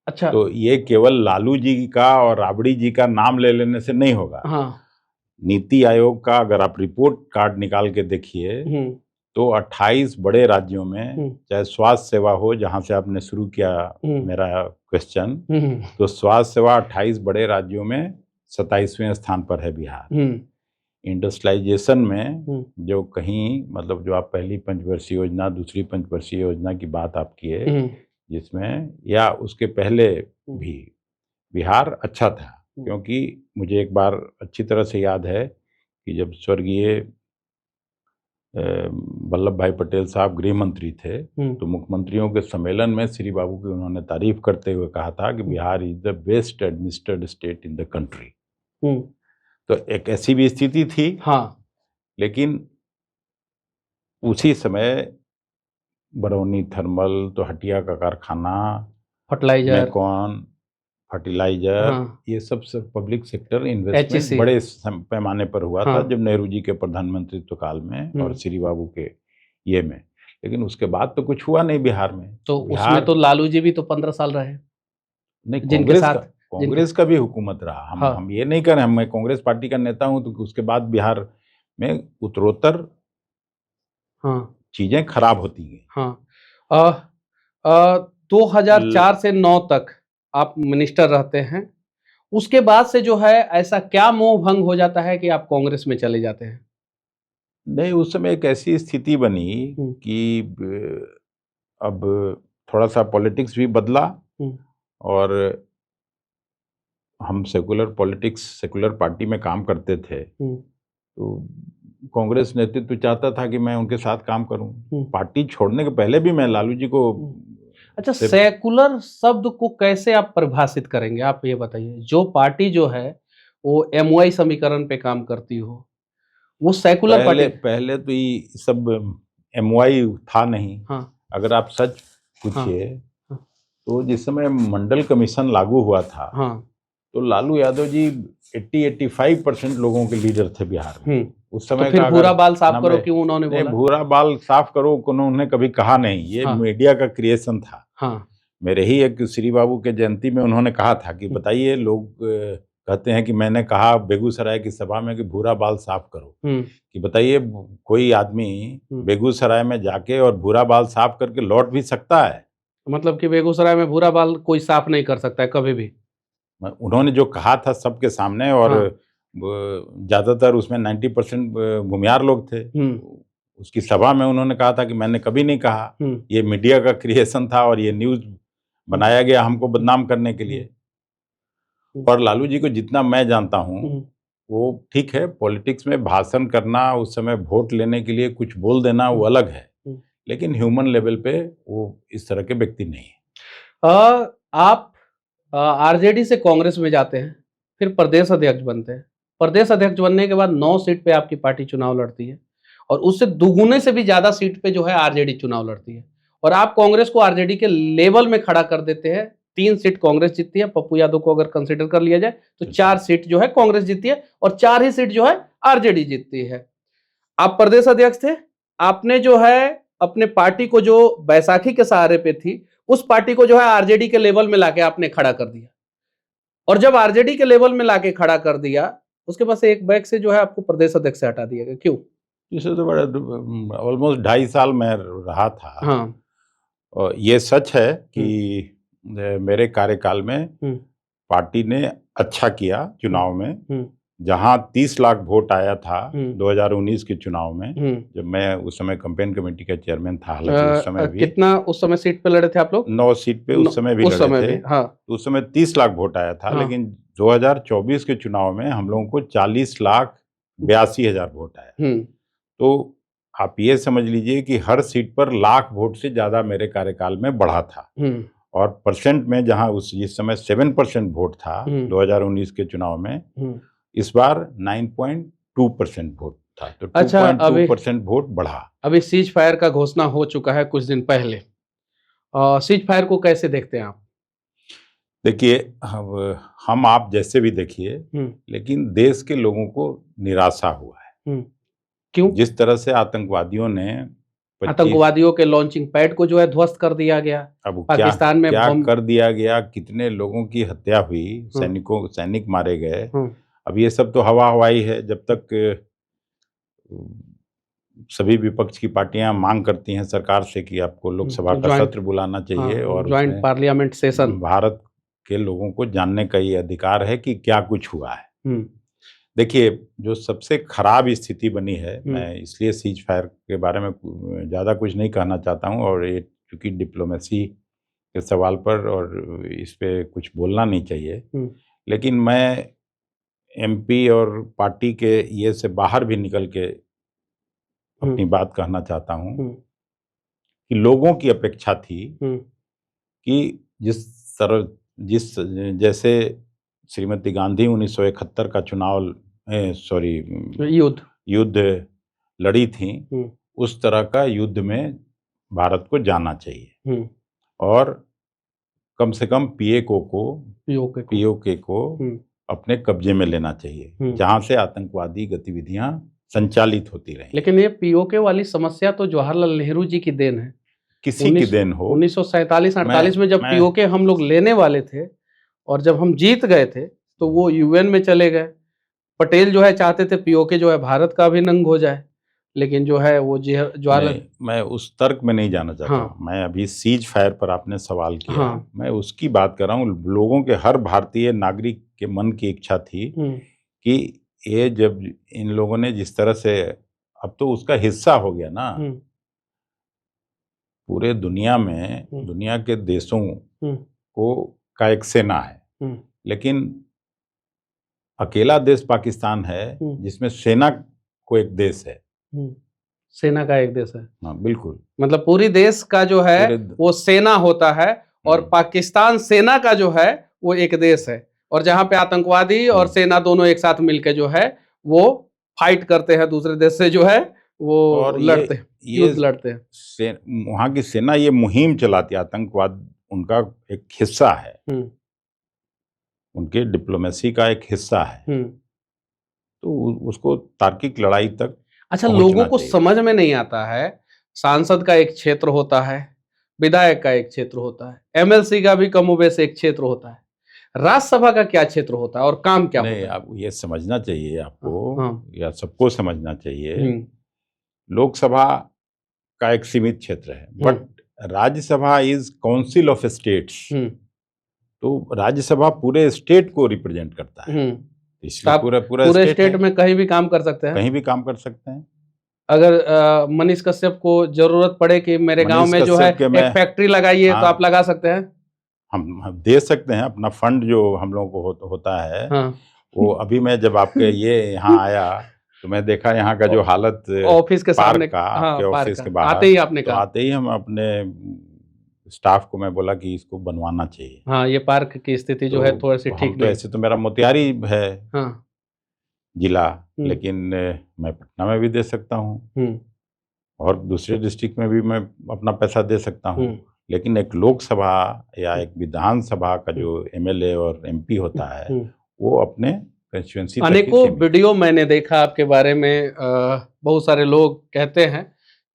अच्छा, तो ये केवल लालू जी का और राबड़ी जी का नाम ले लेने से नहीं होगा। हाँ। नीति आयोग का अगर आप रिपोर्ट कार्ड निकाल के देखिए तो 28 बड़े राज्यों में, चाहे स्वास्थ्य सेवा हो, जहां से आपने शुरू किया मेरा क्वेश्चन, तो स्वास्थ्य सेवा 28 बड़े राज्यों में 27वें स्थान पर है बिहार। इंडस्ट्रियलाइजेशन में जो कहीं, मतलब जो आप पहली पंचवर्षीय योजना, दूसरी पंचवर्षीय योजना की बात आप किए, जिसमें या उसके पहले भी बिहार अच्छा था। क्योंकि मुझे एक बार अच्छी तरह से याद है कि जब स्वर्गीय वल्लभ भाई पटेल साहब गृह मंत्री थे, तो मुख्यमंत्रियों के सम्मेलन में श्री बाबू की उन्होंने तारीफ करते हुए कहा था कि Bihar is the best administrated state in the country. तो एक ऐसी भी स्थिति थी, हाँ, लेकिन उसी समय बरौनी थर्मल, तो हटिया का कारखाना, फर्टिलाइजर, फर्टिलाइजर, हाँ, ये सब पब्लिक सेक्टर इन्वेस्टमेंट बड़े पैमाने पर हुआ, हाँ, था जब नेहरू जी के प्रधानमंत्रित्व काल में और श्री बाबू के ये में। लेकिन उसके बाद तो कुछ हुआ नहीं बिहार में। तो उसमें तो लालू जी भी तो 15 साल रहे, नहीं, कांग्रेस का भी हुकूमत रहा। हम ये नहीं कर रहे, मैं कांग्रेस पार्टी का नेता हूं, तो उसके बाद बिहार में उत्तरोत्तर चीजें खराब होती गई। 2004 से 9 तक आप मिनिस्टर रहते हैं, उसके बाद से जो है ऐसा क्या मोह भंग हो जाता है कि आप कांग्रेस में चले जाते हैं? नहीं, उस समय एक ऐसी स्थिति बनी कि अब थोड़ा सा पॉलिटिक्स भी बदला और हम सेकुलर पॉलिटिक्स, सेकुलर पार्टी में काम करते थे, तो कांग्रेस नेतृत्व चाहता था कि मैं उनके साथ काम करूं। पार्टी छोड़ने के पहले भी मैं लालू जी को। अच्छा, सेकुलर शब्द को कैसे आप परिभाषित करेंगे, आप ये बताइए। जो पार्टी जो है वो MY समीकरण पे काम करती हो, वो सेकुलर पार्टी? पहले तो ये सब MY था नहीं। हाँ। अगर आप सच पूछिए, हाँ, तो जिस समय मंडल कमीशन लागू हुआ था, हाँ, तो लालू यादव जी 80-85% लोगों के लीडर थे बिहार में उस समय। तो फिर भूरा बाल साफ करो क्यों उन्होंने बोला? भूरा बाल साफ करो उन्होंने कभी कहा नहीं, ये मीडिया का क्रिएशन था। हाँ। मेरे ही एक श्री बाबू के जयंती में उन्होंने कहा था कि बताइए, लोग कहते हैं कि मैंने कहा बेगूसराय की सभा में कि भूरा बाल साफ करो, कि बताइए कोई आदमी बेगूसराय में जाके और भूरा बाल साफ करके लौट भी सकता है? मतलब कि बेगूसराय में भूरा बाल कोई साफ नहीं कर सकता है कभी भी? उन्होंने जो कहा था सबके सामने, और ज्यादातर उसमें 90% भूमियार लोग थे। उसकी सभा में उन्होंने कहा था कि मैंने कभी नहीं कहा, ये मीडिया का क्रिएशन था और ये न्यूज बनाया गया हमको बदनाम करने के लिए। और लालू जी को जितना मैं जानता हूँ, वो ठीक है, पॉलिटिक्स में भाषण करना, उस समय वोट लेने के लिए कुछ बोल देना, वो अलग है, लेकिन ह्यूमन लेवल पे वो इस तरह के व्यक्ति नहीं है। आप RJD से कांग्रेस में जाते हैं, फिर प्रदेश अध्यक्ष बनते हैं। प्रदेश अध्यक्ष बनने के बाद 9 सीट पे आपकी पार्टी चुनाव लड़ती है, और उससे दुगुने से भी ज्यादा सीट पे जो है RJD चुनाव लड़ती है, और आप कांग्रेस को RJD के लेवल में खड़ा कर देते हैं। 3 सीट कांग्रेस जीतती है, पप्पू यादव को अगर कंसिडर कर लिया जाए तो 4 सीट जो है कांग्रेस जीतती है, और 4 ही सीट जो है RJD जीतती है। आप प्रदेश अध्यक्ष थे, आपने जो है अपने पार्टी को, जो बैसाखी के सहारे पे थी, उस पार्टी को जो है RJD के लेवल में लाके आपने खड़ा कर दिया, और जब आरजेडी के लेवल में लाके खड़ा कर दिया, उसके बाद से एक बैग से जो है आपको प्रदेश अध्यक्ष से हटा दिया गया, क्यों? इसे तो बड़ा ऑलमोस्ट 2.5 साल मैं रहा था। हाँ। और ये सच है कि मेरे कार्यकाल में पार्टी ने अच्छा किया चुनाव में। जहां 30 लाख वोट आया था 2019 के चुनाव में, जब मैं उस समय कैंपेन कमेटी का चेयरमैन था, हालांकि उस समय भी कितना उस समय सीट पे लड़े थे आप लोग? 9 सीट पे उस समय भी उस समय लड़े थे। भी, हाँ। तो उस समय 30 लाख वोट आया था। हाँ। लेकिन 2024 के चुनाव में हम लोगों को 40,82,000 वोट आया। तो आप ये समझ लीजिए कि हर सीट पर लाख वोट से ज्यादा मेरे कार्यकाल में बढ़ा था। और परसेंट में जहां जिस समय 7% वोट था 2019 के चुनाव में, इस बार 9.2% वोट था। तो 2.2% वोट बढ़ा। अभी सीज फायर का घोषणा हो चुका है कुछ दिन पहले। सीज फायर को कैसे देखते हैं आप? देखिए, हम आप जैसे भी देखिए, लेकिन देश के लोगों को निराशा हुआ है। क्यों? जिस तरह से आतंकवादियों के लॉन्चिंग पैड को जो है ध्वस्त कर दिया गया। अब पाकिस्तान में क्या कर दिया गया, कितने लोगों की हत्या हुई, सैनिक मारे गए। अब ये सब तो हवा हवाई है। जब तक सभी विपक्ष की पार्टियां मांग करती हैं सरकार से कि आपको लोकसभा का सत्र बुलाना चाहिए, और ज्वाइंट पार्लियामेंट सेशन, भारत के लोगों को जानने का ये अधिकार है कि क्या कुछ हुआ है। देखिए, जो सबसे खराब स्थिति बनी है, मैं इसलिए सीज फायर के बारे में ज़्यादा कुछ नहीं कहना चाहता हूँ, और ये क्योंकि डिप्लोमेसी के सवाल पर और इस पे कुछ बोलना नहीं चाहिए, लेकिन मैं एमपी और पार्टी के ये से बाहर भी निकल के अपनी बात कहना चाहता हूँ कि लोगों की अपेक्षा थी कि जैसे श्रीमती गांधी 1971 का युद्ध लड़ी थी, उस तरह का युद्ध में भारत को जाना चाहिए, और कम से कम पीओके को अपने कब्जे में लेना चाहिए, जहां से आतंकवादी गतिविधियां संचालित होती रही। लेकिन ये पीओके वाली समस्या तो जवाहरलाल नेहरू जी की देन है। किसी की देन हो। 1947-48 में जब पीओके हम लोग लेने वाले थे और जब हम जीत गए थे तो वो यूएन में चले गए। पटेल जो है चाहते थे पीओके जो है भारत का भी नंग हो जाए, लेकिन जो है वो जवाहरलाल। मैं उस तर्क में नहीं जाना चाहता। हाँ। मैं अभी सीज फायर पर आपने सवाल किया। हाँ। मैं उसकी बात कर रहा हूँ। लोगों के, हर भारतीय नागरिक के मन की इच्छा थी कि ये जब इन लोगों ने जिस तरह से, अब तो उसका हिस्सा हो गया ना पूरे दुनिया में, दुनिया के देशों का एक सेना है, लेकिन अकेला देश पाकिस्तान है जिसमें सेना को एक देश है। सेना का एक देश है। हाँ, बिल्कुल। मतलब पूरी देश का जो है वो सेना होता है, और पाकिस्तान सेना का जो है वो एक देश है, और जहां पे आतंकवादी और सेना दोनों एक साथ मिलकर जो है वो फाइट करते हैं, दूसरे देश से जो है वो लड़ते हैं, युद्ध लड़ते हैं। वहां की सेना ये मुहिम चलाती है, आतंकवाद उनका एक हिस्सा है, उनके डिप्लोमेसी का एक हिस्सा है। तो उसको तार्किक लड़ाई तक। अच्छा, लोगों को समझ में नहीं आता है, सांसद का एक क्षेत्र होता है, विधायक का एक क्षेत्र होता है, एमएलसी का भी कमोबेश एक क्षेत्र होता है, राज्यसभा का क्या क्षेत्र होता है और काम क्या होता है? आप ये समझना चाहिए आपको, या सबको समझना चाहिए। लोकसभा का एक सीमित क्षेत्र है, but Rajya Sabha is council of states. तो राज्यसभा पूरे स्टेट को रिप्रेजेंट करता है, इसलिए पूरे स्टेट में कहीं भी काम कर सकते हैं। कहीं भी काम कर सकते हैं। अगर मनीष कश्यप को जरूरत पड़े कि मेरे गांव में जो है एक फैक्ट्री लगाइए, तो आप लगा सकते हैं। हम दे सकते हैं अपना फंड जो हम लोगों को होता है। वो अभी मैं जब आपके ये यहाँ आया तो मैं देखा यहाँ का जो हालत, ऑफिस के सामने का, ऑफिस के बाहर आते ही आपने कहा, आते ही हम अपने स्टाफ को मैं बोला कि इसको बनवाना चाहिए। हाँ, ये पार्क की स्थिति जो है थोड़ी सी ठीक नहीं। ऐसे तो मेरा मोतिहारी है जिला, लेकिन मैं पटना में भी दे सकता हूँ, और दूसरे डिस्ट्रिक्ट में भी मैं अपना पैसा दे सकता हूँ, लेकिन एक लोकसभा या एक विधानसभा का जो एमएलए और एमपी होता है वो अपने कंस्टिट्यूएंसी। अनेकों वीडियो मैंने देखा आपके बारे में। बहुत सारे लोग कहते हैं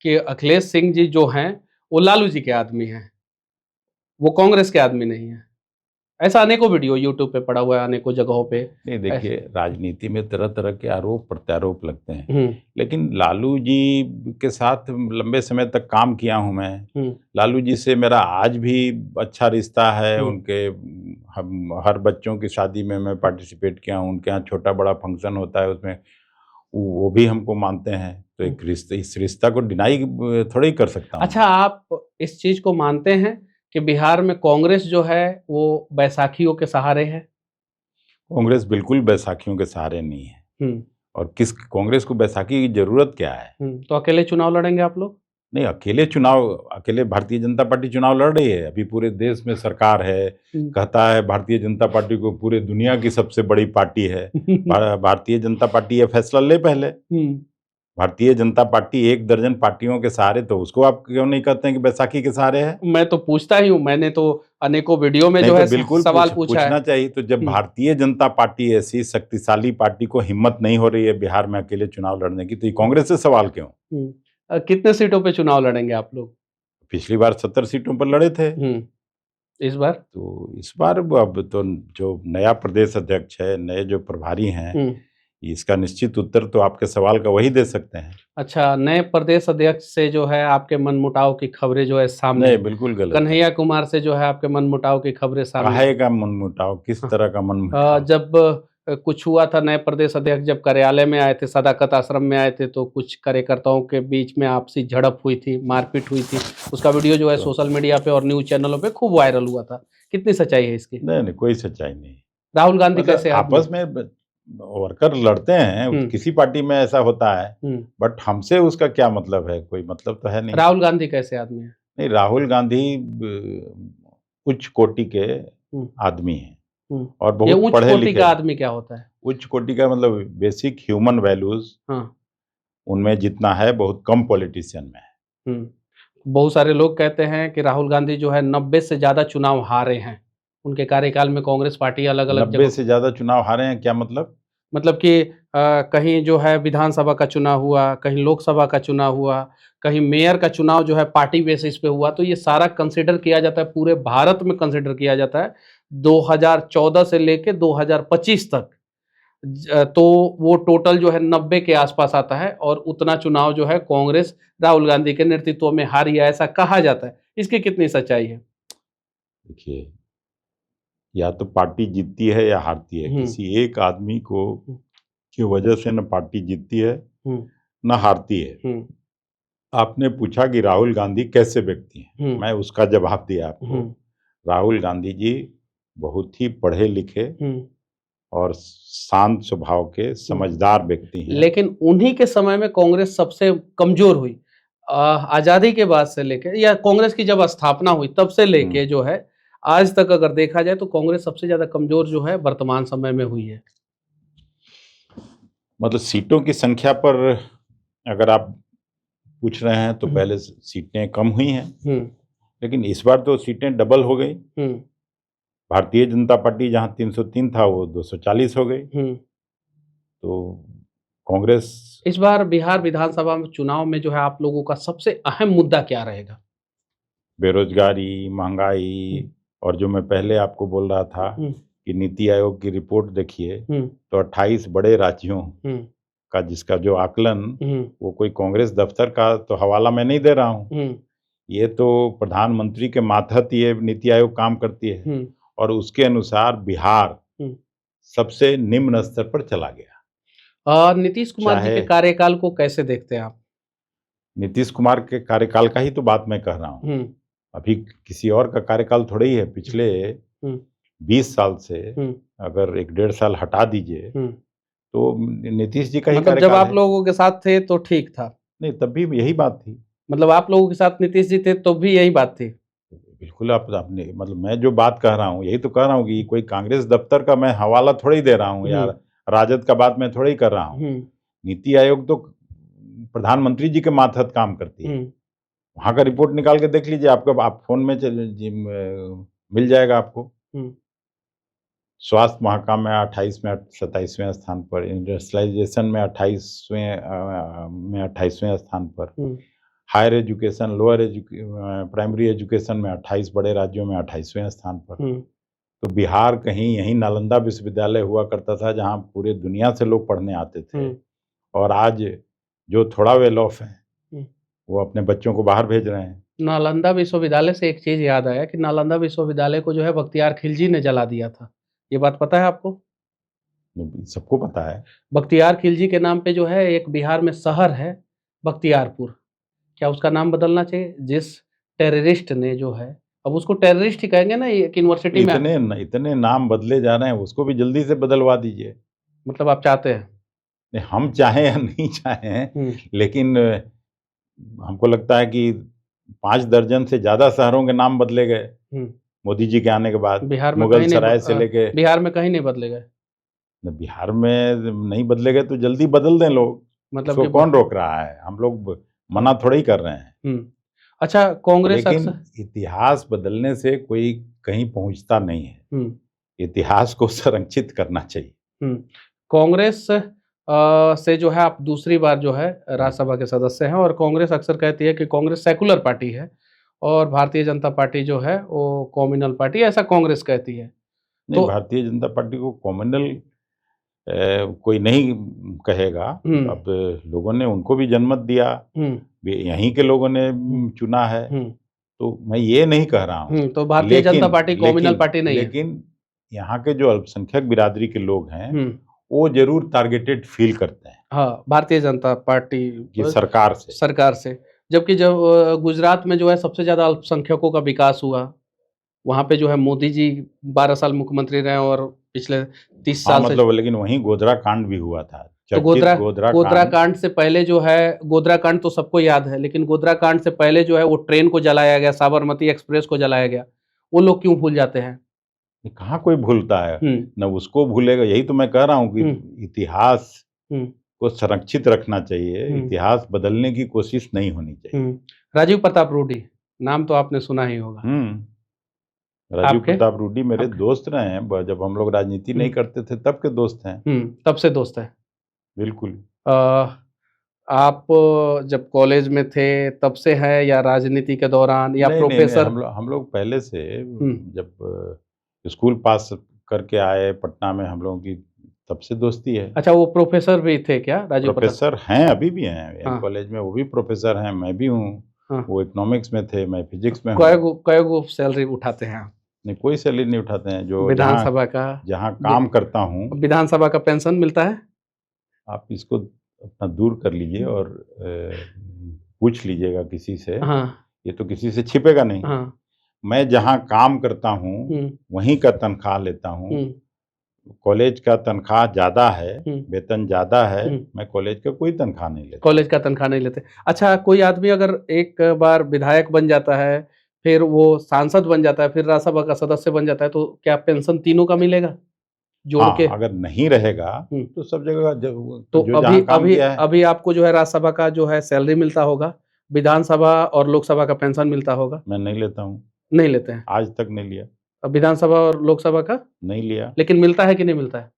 कि अखिलेश सिंह जी जो हैं वो लालू जी के आदमी हैं, वो कांग्रेस के आदमी नहीं है। ऐसा अनेकों वीडियो यूट्यूब पे पड़ा हुआ है, अनेकों जगहों पे। नहीं देखिए, राजनीति में तरह तरह के आरोप प्रत्यारोप लगते हैं, हम्म लेकिन लालू जी के साथ लंबे समय तक काम किया हूं मैं। हम्म लालू जी से मेरा आज भी अच्छा रिश्ता है। हम्म उनके हम हर बच्चों की शादी में मैं पार्टिसिपेट किया हूं। उनके यहाँ छोटा बड़ा फंक्शन होता है, उसमें वो भी हमको मानते हैं। तो एक रिश्ते, इस रिश्ता को डिनाई थोड़ा ही कर सकता हूँ। अच्छा, आप इस चीज को मानते हैं कि बिहार में कांग्रेस जो है वो बैसाखियों के सहारे है? कांग्रेस बिल्कुल बैसाखियों के सहारे नहीं है। हम्म और किस कांग्रेस को बैसाखी की जरूरत क्या है? तो अकेले चुनाव लड़ेंगे आप लोग? नहीं, अकेले भारतीय जनता पार्टी चुनाव लड़ रही है। अभी पूरे देश में सरकार है, हम्म। कहता है भारतीय जनता पार्टी को पूरे दुनिया की सबसे बड़ी पार्टी है। भारतीय जनता पार्टी ये फैसला ले पहले। भारतीय जनता पार्टी 1 दर्जन पार्टियों के सहारे, तो उसको आप क्यों नहीं कहते हैं कि बैसाखी के सहारे है? मैं तो पूछता ही हूँ, मैंने तो अनेकों वीडियो में नहीं जो तो है बिल्कुल सवाल पूछा है। पूछना चाहिए। तो जब भारतीय जनता पार्टी ऐसी शक्तिशाली पार्टी को हिम्मत नहीं हो रही है बिहार में अकेले चुनाव लड़ने की, तो ये कांग्रेस से सवाल क्यों? कितने सीटों पे चुनाव लड़ेंगे आप लोग? पिछली बार 70 सीटों पर लड़े थे। इस बार? तो इस बार अब तो जो नया प्रदेश अध्यक्ष है, नए जो प्रभारी हैं, इसका निश्चित उत्तर तो आपके सवाल का वही दे सकते हैं। अच्छा, नए प्रदेश अध्यक्ष से जो है आपके मनमुटाव की खबरें जो है सामने, नहीं, बिल्कुल गलत है। कन्हैया कुमार से जो है आपके मनमुटाव की खबरें सामने। काहे का मनमुटाव? किस तरह का मनमुटाव? जब कुछ हुआ था, नए प्रदेश अध्यक्ष जब कार्यालय में आए थे, सदाकत आश्रम में आए थे, तो कुछ कार्यकर्ताओं के बीच में आपसी झड़प हुई थी, मारपीट हुई थी। उसका वीडियो जो है सोशल मीडिया पे और न्यूज चैनलों पे खूब वायरल हुआ था। कितनी सच्चाई है इसकी? नहीं, कोई सच्चाई नहीं। राहुल गांधी मतलब कैसे आपस में वर्कर लड़ते हैं, किसी पार्टी में ऐसा होता है, बट हमसे उसका क्या मतलब है? कोई मतलब तो है नहीं। राहुल गांधी कैसे आदमी है? नहीं, राहुल गांधी उच्च कोटि के आदमी हैं और ये बहुत उच्च पढ़े कोटि लिखे। का आदमी क्या होता है? उच्च कोटि का मतलब बेसिक ह्यूमन वैल्यूज उनमें जितना है बहुत कम पॉलिटिशियन में है। बहुत सारे लोग कहते हैं कि राहुल गांधी जो है 90 से ज्यादा चुनाव हारे हैं उनके कार्यकाल में। कांग्रेस पार्टी अलग अलग 90 से ज्यादा चुनाव हारे हैं, क्या मतलब? मतलब कि कहीं जो है विधानसभा का चुनाव हुआ, कहीं लोकसभा का चुनाव हुआ, कहीं मेयर का चुनाव जो है पार्टी बेसिस पे हुआ। तो ये सारा कंसिडर किया जाता है, पूरे भारत में कंसिडर किया जाता है 2014 से लेके 2025 तक। तो वो टोटल जो है 90 के आसपास आता है और उतना चुनाव जो है कांग्रेस राहुल गांधी के नेतृत्व में हारी है, ऐसा कहा जाता है। इसकी कितनी सच्चाई है? देखिए, या तो पार्टी जीतती है या हारती है। किसी एक आदमी को की वजह से न पार्टी जीतती है न हारती है। आपने पूछा कि राहुल गांधी कैसे व्यक्ति हैं, मैं उसका जवाब दिया आपको। राहुल गांधी जी बहुत ही पढ़े लिखे और शांत स्वभाव के समझदार व्यक्ति हैं। लेकिन उन्हीं के समय में कांग्रेस सबसे कमजोर हुई। आजादी के बाद से लेके, या कांग्रेस की जब स्थापना हुई तब से लेके जो है आज तक अगर देखा जाए तो कांग्रेस सबसे ज्यादा कमजोर जो है वर्तमान समय में हुई है। मतलब सीटों की संख्या पर अगर आप पूछ रहे हैं तो पहले सीटें कम हुई हैं, लेकिन इस बार तो सीटें डबल हो गई। भारतीय जनता पार्टी जहां 303 था वो 240 हो गई। तो कांग्रेस इस बार बिहार विधानसभा में चुनाव में जो है आप लोगों का सबसे अहम मुद्दा क्या रहेगा? बेरोजगारी, महंगाई, और जो मैं पहले आपको बोल रहा था कि नीति आयोग की रिपोर्ट देखिए तो 28 बड़े राज्यों का जिसका जो आकलन, वो कोई कांग्रेस दफ्तर का तो हवाला मैं नहीं दे रहा हूँ। ये तो प्रधानमंत्री के मातहत ये नीति आयोग काम करती है और उसके अनुसार बिहार सबसे निम्न स्तर पर चला गया। नीतीश कुमार जी के कार्यकाल को कैसे देखते हैं आप? नीतीश कुमार के कार्यकाल का ही तो बात मैं कह रहा हूँ। अभी किसी और का कार्यकाल थोड़ा ही है। पिछले 20 साल से अगर 1-1.5 साल हटा दीजिए तो नीतीश जी का ही मतलब जब आप लोगों के साथ थे तो ठीक था? नहीं, तब भी यही बात थी। मतलब आप लोगों के साथ नीतीश जी थे तो भी यही बात थी? बिल्कुल। आपने मतलब मैं जो बात कह रहा हूँ यही तो कह रहा हूँ कि कोई कांग्रेस दफ्तर का मैं हवाला थोड़ी दे रहा हूँ या राजद का बात मैं थोड़ी ही कर रहा हूँ। नीति आयोग तो प्रधानमंत्री जी के मातहत काम करती है। वहां का रिपोर्ट निकाल के देख लीजिए, आपको आप फोन में मिल जाएगा आपको। स्वास्थ्य महाकाम में 27वें स्थान पर, इंडस्ट्रियलाइजेशन में 28वें स्थान पर, हायर एजुकेशन, प्राइमरी एजुकेशन में 28 बड़े राज्यों में 28वें स्थान पर। तो बिहार कहीं यहीं नालंदा विश्वविद्यालय हुआ करता था जहाँ पूरे दुनिया से लोग पढ़ने आते थे, और आज जो थोड़ा वेल ऑफ है वो अपने बच्चों को बाहर भेज रहे हैं। नालंदा विश्वविद्यालय से एक चीज याद आया कि नालंदा विश्वविद्यालय को जो है बख्तियार खिलजी ने जला दिया था। ये बात पता है आपको? सबको पता है। बख्तियार खिलजी के नाम पे जो है एक बिहार में शहर है बख्तियारपुर, क्या उसका नाम बदलना चाहिए? जिस टेररिस्ट ने जो है, अब उसको टेररिस्ट ही कहेंगे ना, एक यूनिवर्सिटी में इतने नाम बदले जा रहे हैं, उसको भी जल्दी से बदलवा दीजिए। मतलब आप चाहते हैं? नहीं, हम चाहें या नहीं चाहें, लेकिन हमको लगता है कि 5 दर्जन से ज्यादा शहरों के नाम बदले गए मोदी जी के आने के बाद। बिहार में मुगल सराय से लेके बिहार में कहीं नहीं बदले गए। बिहार में नहीं बदले गए तो जल्दी बदल दें लोग, मतलब कि कौन रोक रहा है? हम लोग मना थोड़ा ही कर रहे हैं। अच्छा, कांग्रेस लेकिन इतिहास बदलने से कोई कहीं पहुंचता नहीं है, इतिहास को संरक्षित करना चाहिए। कांग्रेस से जो है आप दूसरी बार जो है राज्यसभा के सदस्य हैं, और कांग्रेस अक्सर कहती है कि कांग्रेस सेकुलर पार्टी है और भारतीय जनता पार्टी जो है वो कॉम्युनल पार्टी, ऐसा कांग्रेस कहती है। नहीं, तो भारतीय जनता पार्टी को कॉम्युनल कोई नहीं कहेगा। अब लोगों ने उनको भी जनमत दिया, यहीं के लोगों ने चुना है, तो मैं ये नहीं कह रहा हूँ। तो Bharatiya Janata party communal party नहीं है। लेकिन यहाँ के जो अल्पसंख्यक बिरादरी के लोग हैं वो जरूर टारगेटेड फील करते हैं, हाँ, भारतीय जनता पार्टी की सरकार से। जबकि जब गुजरात में जो है सबसे ज्यादा अल्पसंख्यकों का विकास हुआ, वहां पे जो है मोदी जी 12 साल मुख्यमंत्री रहे और पिछले 30 साल मतलब लेकिन वहीं गोधरा कांड भी हुआ था। तो गोधरा कांड से पहले जो है, गोधरा कांड तो सबको याद है, लेकिन गोधरा कांड से पहले जो है वो ट्रेन को जलाया गया, साबरमती एक्सप्रेस को जलाया गया। वो लोग क्यों भूल जाते हैं? कहाँ कोई भूलता है, न उसको भूलेगा। यही तो मैं कह रहा हूँ कि इतिहास को संरक्षित रखना चाहिए, इतिहास बदलने की कोशिश नहीं होनी चाहिए। राजीव प्रताप रूडी, नाम तो आपने सुना ही होगा। राजीव प्रताप रूडी मेरे दोस्त रहे हैं, जब हम लोग राजनीति नहीं करते थे तब के दोस्त हैं। तब से दोस्त हैं, बिल्कुल। आप जब कॉलेज में थे तब से है या राजनीति के दौरान या प्रोफेसर? हम लोग पहले से, जब स्कूल पास करके आए पटना में, हम लोगों की तब से दोस्ती है। अच्छा, वो प्रोफेसर भी थे क्या राजीव? प्रोफेसर हैं, अभी भी हैं कॉलेज में, वो भी प्रोफेसर हैं, मैं भी हूँ। वो इकोनॉमिक्स में थे, मैं फिजिक्स में हूँ। कई सैलरी उठाते हैं? नहीं, कोई सैलरी नहीं उठाते हैं। जो विधानसभा का, जहाँ काम करता हूँ, विधानसभा का पेंशन मिलता है। आप इसको अपना दूर कर लीजिए और पूछ लीजिएगा किसी से। ये तो किसी से छिपेगा नहीं। मैं जहाँ काम करता हूँ वहीं का तनख्वाह लेता हूँ। कॉलेज का तनख्वाह ज्यादा है, वेतन ज्यादा है, मैं कॉलेज का कोई तनख्वाह नहीं लेता। कॉलेज का तनख्वाह नहीं लेते। अच्छा, कोई आदमी अगर एक बार विधायक बन जाता है, फिर वो सांसद बन जाता है, फिर राज्यसभा का सदस्य बन जाता है, तो क्या पेंशन तीनों का मिलेगा जोड़ के? अगर नहीं रहेगा तो सब जगह तो अभी आपको जो है राज्यसभा का जो है सैलरी मिलता होगा, विधानसभा और लोकसभा का पेंशन मिलता होगा। मैं नहीं लेता हूँ। नहीं लेते हैं? आज तक नहीं लिया। विधानसभा और लोकसभा का नहीं लिया। लेकिन मिलता है कि नहीं मिलता है?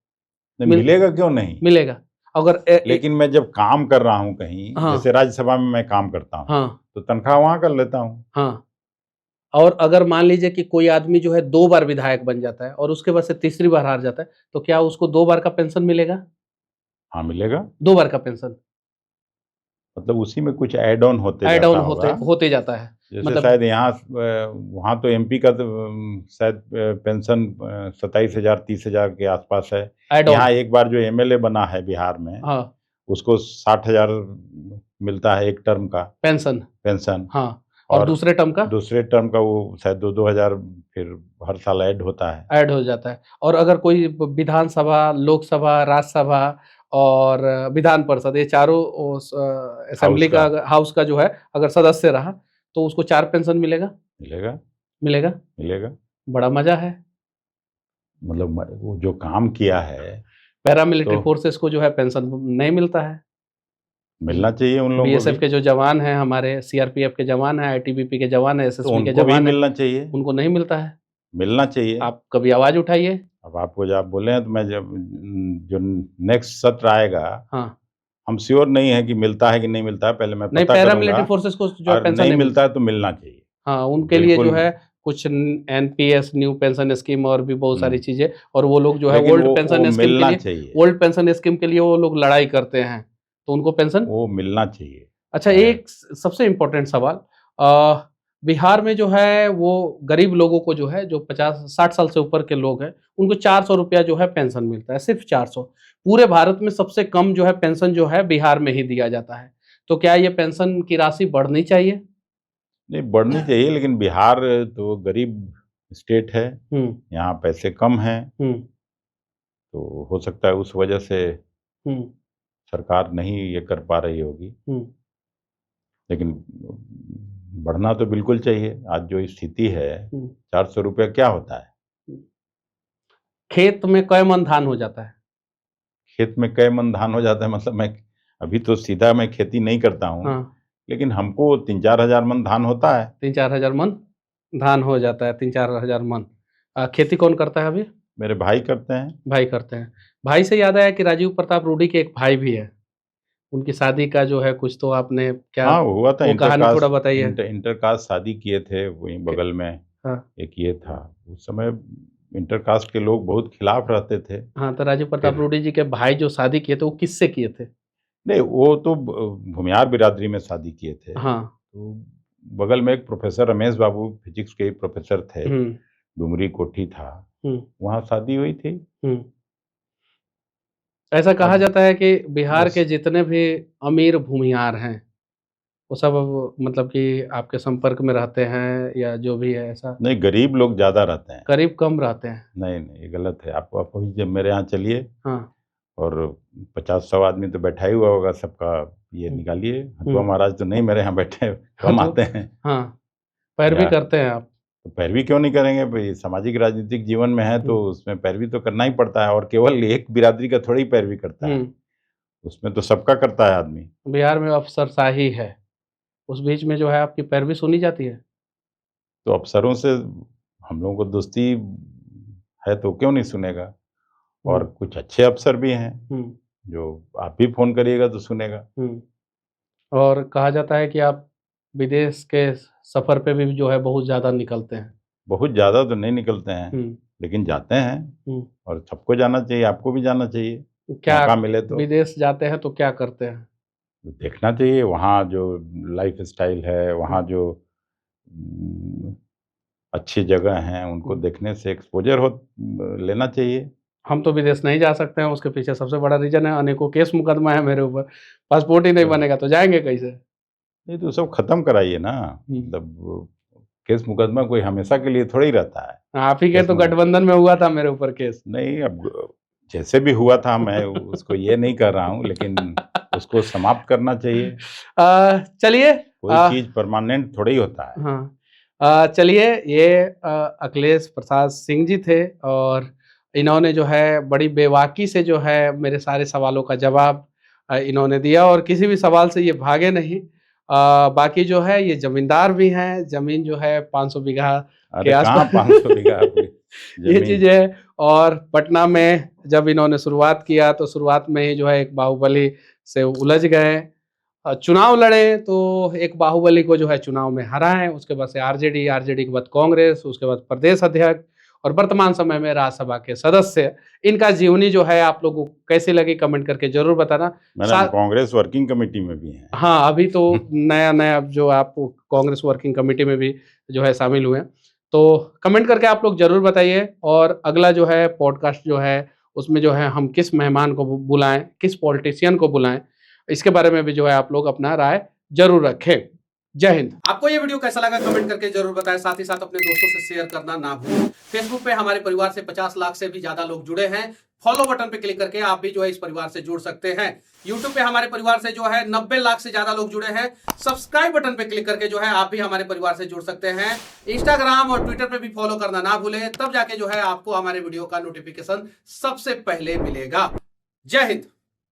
मिलेगा क्यों नहीं मिलेगा। अगर लेकिन मैं जब काम कर रहा हूँ कहीं, जैसे राज्यसभा में मैं काम करता हूँ, तो तनख्वाह वहां कर लेता हूँ। और अगर मान लीजिए कि कोई आदमी जो है 2 बार विधायक बन जाता है और उसके बाद से तीसरी बार हार जाता है, तो क्या उसको 2 बार का पेंशन मिलेगा? हाँ, मिलेगा। 2 बार का पेंशन, मतलब उसी में कुछ ऐड ऑन होते जाता है। जैसे मतलब शायद यहाँ वहाँ तो एमपी का तो शायद पेंशन 27,000 30,000 के आसपास है। यहाँ एक बार जो एमएलए बना है बिहार में, उसको 60,000 मिलता है एक टर्म का पेंशन। और दूसरे टर्म का वो शायद 2-2 हजार फिर हर साल ऐड हो जाता है। और अगर कोई विधानसभा, लोकसभा, राज्यसभा और विधान परिषद, ये चारों असेंबली का, हाउस का जो है अगर सदस्य रहा, तो उसको 4 पेंशन मिलेगा। बड़ा मजा है। मतलब वो जो काम किया है, पैरामिलिट्री फोर्सेस को जो है पेंशन नहीं मिलता है। मिलना चाहिए उन लोगों को। बीएसएफ के जो जवान हैं, हमारे सीआरपीएफ के जवान हैं, आईटीबीपी के जवान हैं, एसएसबी के जवान हैं, मिलना चाहिए। उनको नहीं मिलता है। मिलना चाहिए। आप कभी आवाज उठाइए। अब आपको जब आप बोले हैं तो मैं जब जो नेक्स्ट सत्र आएगा, हम श्योर नहीं है कि मिलता है कि नहीं मिलता है, पहले मैं पता करूंगा। पैरामिलिट्री फोर्सेस को जो पेंशन नहीं मिलता है तो मिलना चाहिए। उनके लिए जो है कुछ एनपीएस न्यू पेंशन स्कीम और भी बहुत सारी चीजें, और वो लोग जो है लेकिन ओल्ड वो पेंशन स्कीम मिलना के लिए, चाहिए, ओल्ड पेंशन स्कीम के लिए वो लोग लड़ाई करते हैं, तो उनको पेंशन वो मिलना चाहिए। अच्छा, एक सबसे इम्पोर्टेंट सवाल, बिहार में जो है वो गरीब लोगों को जो है, जो 50-60 साल से ऊपर के लोग हैं, उनको 400 रुपया जो है पेंशन मिलता है, सिर्फ 400। पूरे भारत में सबसे कम जो है पेंशन जो है बिहार में ही दिया जाता है। तो क्या ये पेंशन की राशि बढ़नी चाहिए? नहीं, बढ़नी चाहिए, लेकिन बिहार तो गरीब स्टेट है, हम्म यहाँ पैसे कम हैं, हम्म तो हो सकता है उस वजह से हम्म सरकार नहीं ये कर पा रही होगी। हम्म लेकिन बढ़ना तो बिल्कुल चाहिए। आज जो स्थिति है, हम्म। 400 रुपया क्या होता है? खेत में कय मन धान हो जाता है? खेत में कई मन धान हो जाता है, मतलब मैं अभी तो सीधा मैं खेती नहीं करता हूँ, हाँ, लेकिन हमको 3-4 हजार मन धान होता है। 3-4 हजार मन धान हो जाता है, 3-4 हजार मन। खेती कौन करता है अभी? मेरे भाई करते हैं। भाई करते हैं। भाई से याद आया कि राजीव प्रताप रूडी के एक भाई भी है, उनकी शादी का जो है कुछ तो आपने क्या, हाँ, हुआ था, वो कहानी थोड़ा इंटरकास्ट बताइए। इंटरकास्ट शादी किए थे वहीं बगल में। हाँ एक ये था, उस समय इंटरकास्ट के लोग बहुत खिलाफ रहते थे। हाँ, तो राजीव प्रताप फिर रूडी जी के भाई जो शादी किए थे वो किससे किए थे? नहीं, वो तो भूमियार बिरादरी में शादी किए थे। हाँ। तो बगल में एक प्रोफेसर रमेश बाबू फिजिक्स के प्रोफेसर थे, डुमरी कोठी था, हम्म वहाँ शादी हुई थी। हम्म ऐसा कहा अब जाता है कि बिहार के बस जितने भी अमीर भूमिहार हैं वो सब अब मतलब कि आपके संपर्क में रहते हैं, या जो भी है ऐसा? नहीं, गरीब लोग ज्यादा रहते हैं। करीब कम रहते हैं। नहीं नहीं, ये गलत है। आप अभी जब मेरे यहाँ चलिए, हाँ। और 50-100 आदमी तो बैठा ही हुआ होगा, सबका ये निकालिए। हथुआ महाराज तो नहीं मेरे यहाँ बैठे, कम आते हैं। हाँ, पैरवी या करते हैं आप? तो पैरवी क्यों नहीं करेंगे भाई? सामाजिक राजनीतिक जीवन में है तो उसमें पैरवी तो करना ही पड़ता है, और केवल एक बिरादरी का थोड़ी पैरवी करता है, उसमें तो सबका करता है आदमी। बिहार में अफसरशाही है, उस बीच में जो है आपकी पैरवी सुनी जाती है? तो अफसरों से हम लोगों को दोस्ती है तो क्यों नहीं सुनेगा? और कुछ अच्छे अफसर भी हैं, जो आप भी फोन करिएगा तो सुनेगा। और कहा जाता है कि आप विदेश के सफर पे भी जो है बहुत ज्यादा निकलते हैं। बहुत ज्यादा तो नहीं निकलते हैं, लेकिन जाते हैं, और सबको जाना चाहिए, आपको भी जाना चाहिए, क्या मौका मिले तो। विदेश जाते हैं तो क्या करते हैं? देखना चाहिए वहाँ जो लाइफ स्टाइल है, वहाँ जो अच्छी जगह हैं, उनको देखने से एक्सपोजर हो लेना चाहिए। हम तो विदेश नहीं जा सकते हैं, उसके पीछे सबसे बड़ा रीजन है अनेकों केस मुकदमा है मेरे ऊपर, पासपोर्ट ही नहीं बनेगा तो जाएंगे कैसे? नहीं तो सब खत्म कराइए ना, मतलब केस मुकदमा कोई हमेशा के लिए थोड़ी रहता है। आप ही के तो गठबंधन में हुआ था मेरे ऊपर केस। नहीं, अब जैसे भी हुआ था, मैं उसको ये नहीं कर रहा हूँ, लेकिन उसको समाप्त करना चाहिए। चलिए, कोई चीज परमानेंट थोड़ी होता है। हाँ, चलिए, ये अखिलेश प्रसाद सिंह जी थे, और इन्होंने जो है बड़ी बेबाकी से जो है मेरे सारे सवालों का जवाब इन्होंने दिया, और किसी भी सवाल से ये भागे नहीं। बाकी जो है ये जमींदार भी हैं, जमीन जो है 500 बीघा के आसपास 500 बीघा ये चीज है। और पटना में जब इन्होंने शुरुआत किया तो शुरुआत में ही जो है एक बाहुबली से उलझ गए, चुनाव लड़े तो एक बाहुबली को जो है चुनाव में हराएं, उसके बाद से आरजेडी के बाद कांग्रेस, उसके बाद प्रदेश अध्यक्ष, और वर्तमान समय में राज्यसभा के सदस्य। इनका जीवनी जो है आप लोगों को कैसी लगी कमेंट करके जरूर बताना। कांग्रेस वर्किंग कमेटी में भी है। हाँ, अभी तो नया जो आप कांग्रेस वर्किंग कमेटी में भी जो है शामिल हुए हैं, तो कमेंट करके आप लोग जरूर बताइए। और अगला जो है पॉडकास्ट जो है उसमें जो है हम किस मेहमान को बुलाएं, किस पॉलिटिशियन को बुलाएं, इसके बारे में भी जो है आप लोग अपना राय जरूर रखें। जय हिंद। आपको ये वीडियो कैसा लगा कमेंट करके जरूर बताएं, साथ ही साथ अपने दोस्तों से शेयर करना ना भूलें। फेसबुक पे हमारे परिवार से 50 लाख से भी ज्यादा लोग जुड़े हैं, फॉलो बटन पे क्लिक करके आप भी जो है इस परिवार से जुड़ सकते हैं। यूट्यूब पे हमारे परिवार से जो है 90 लाख से ज्यादा लोग जुड़े हैं, सब्सक्राइब बटन पे क्लिक करके जो है आप भी हमारे परिवार से जुड़ सकते हैं। इंस्टाग्राम और ट्विटर पे भी फॉलो करना ना भूलें, तब जाके जो है आपको हमारे वीडियो का नोटिफिकेशन सबसे पहले मिलेगा। जय हिंद।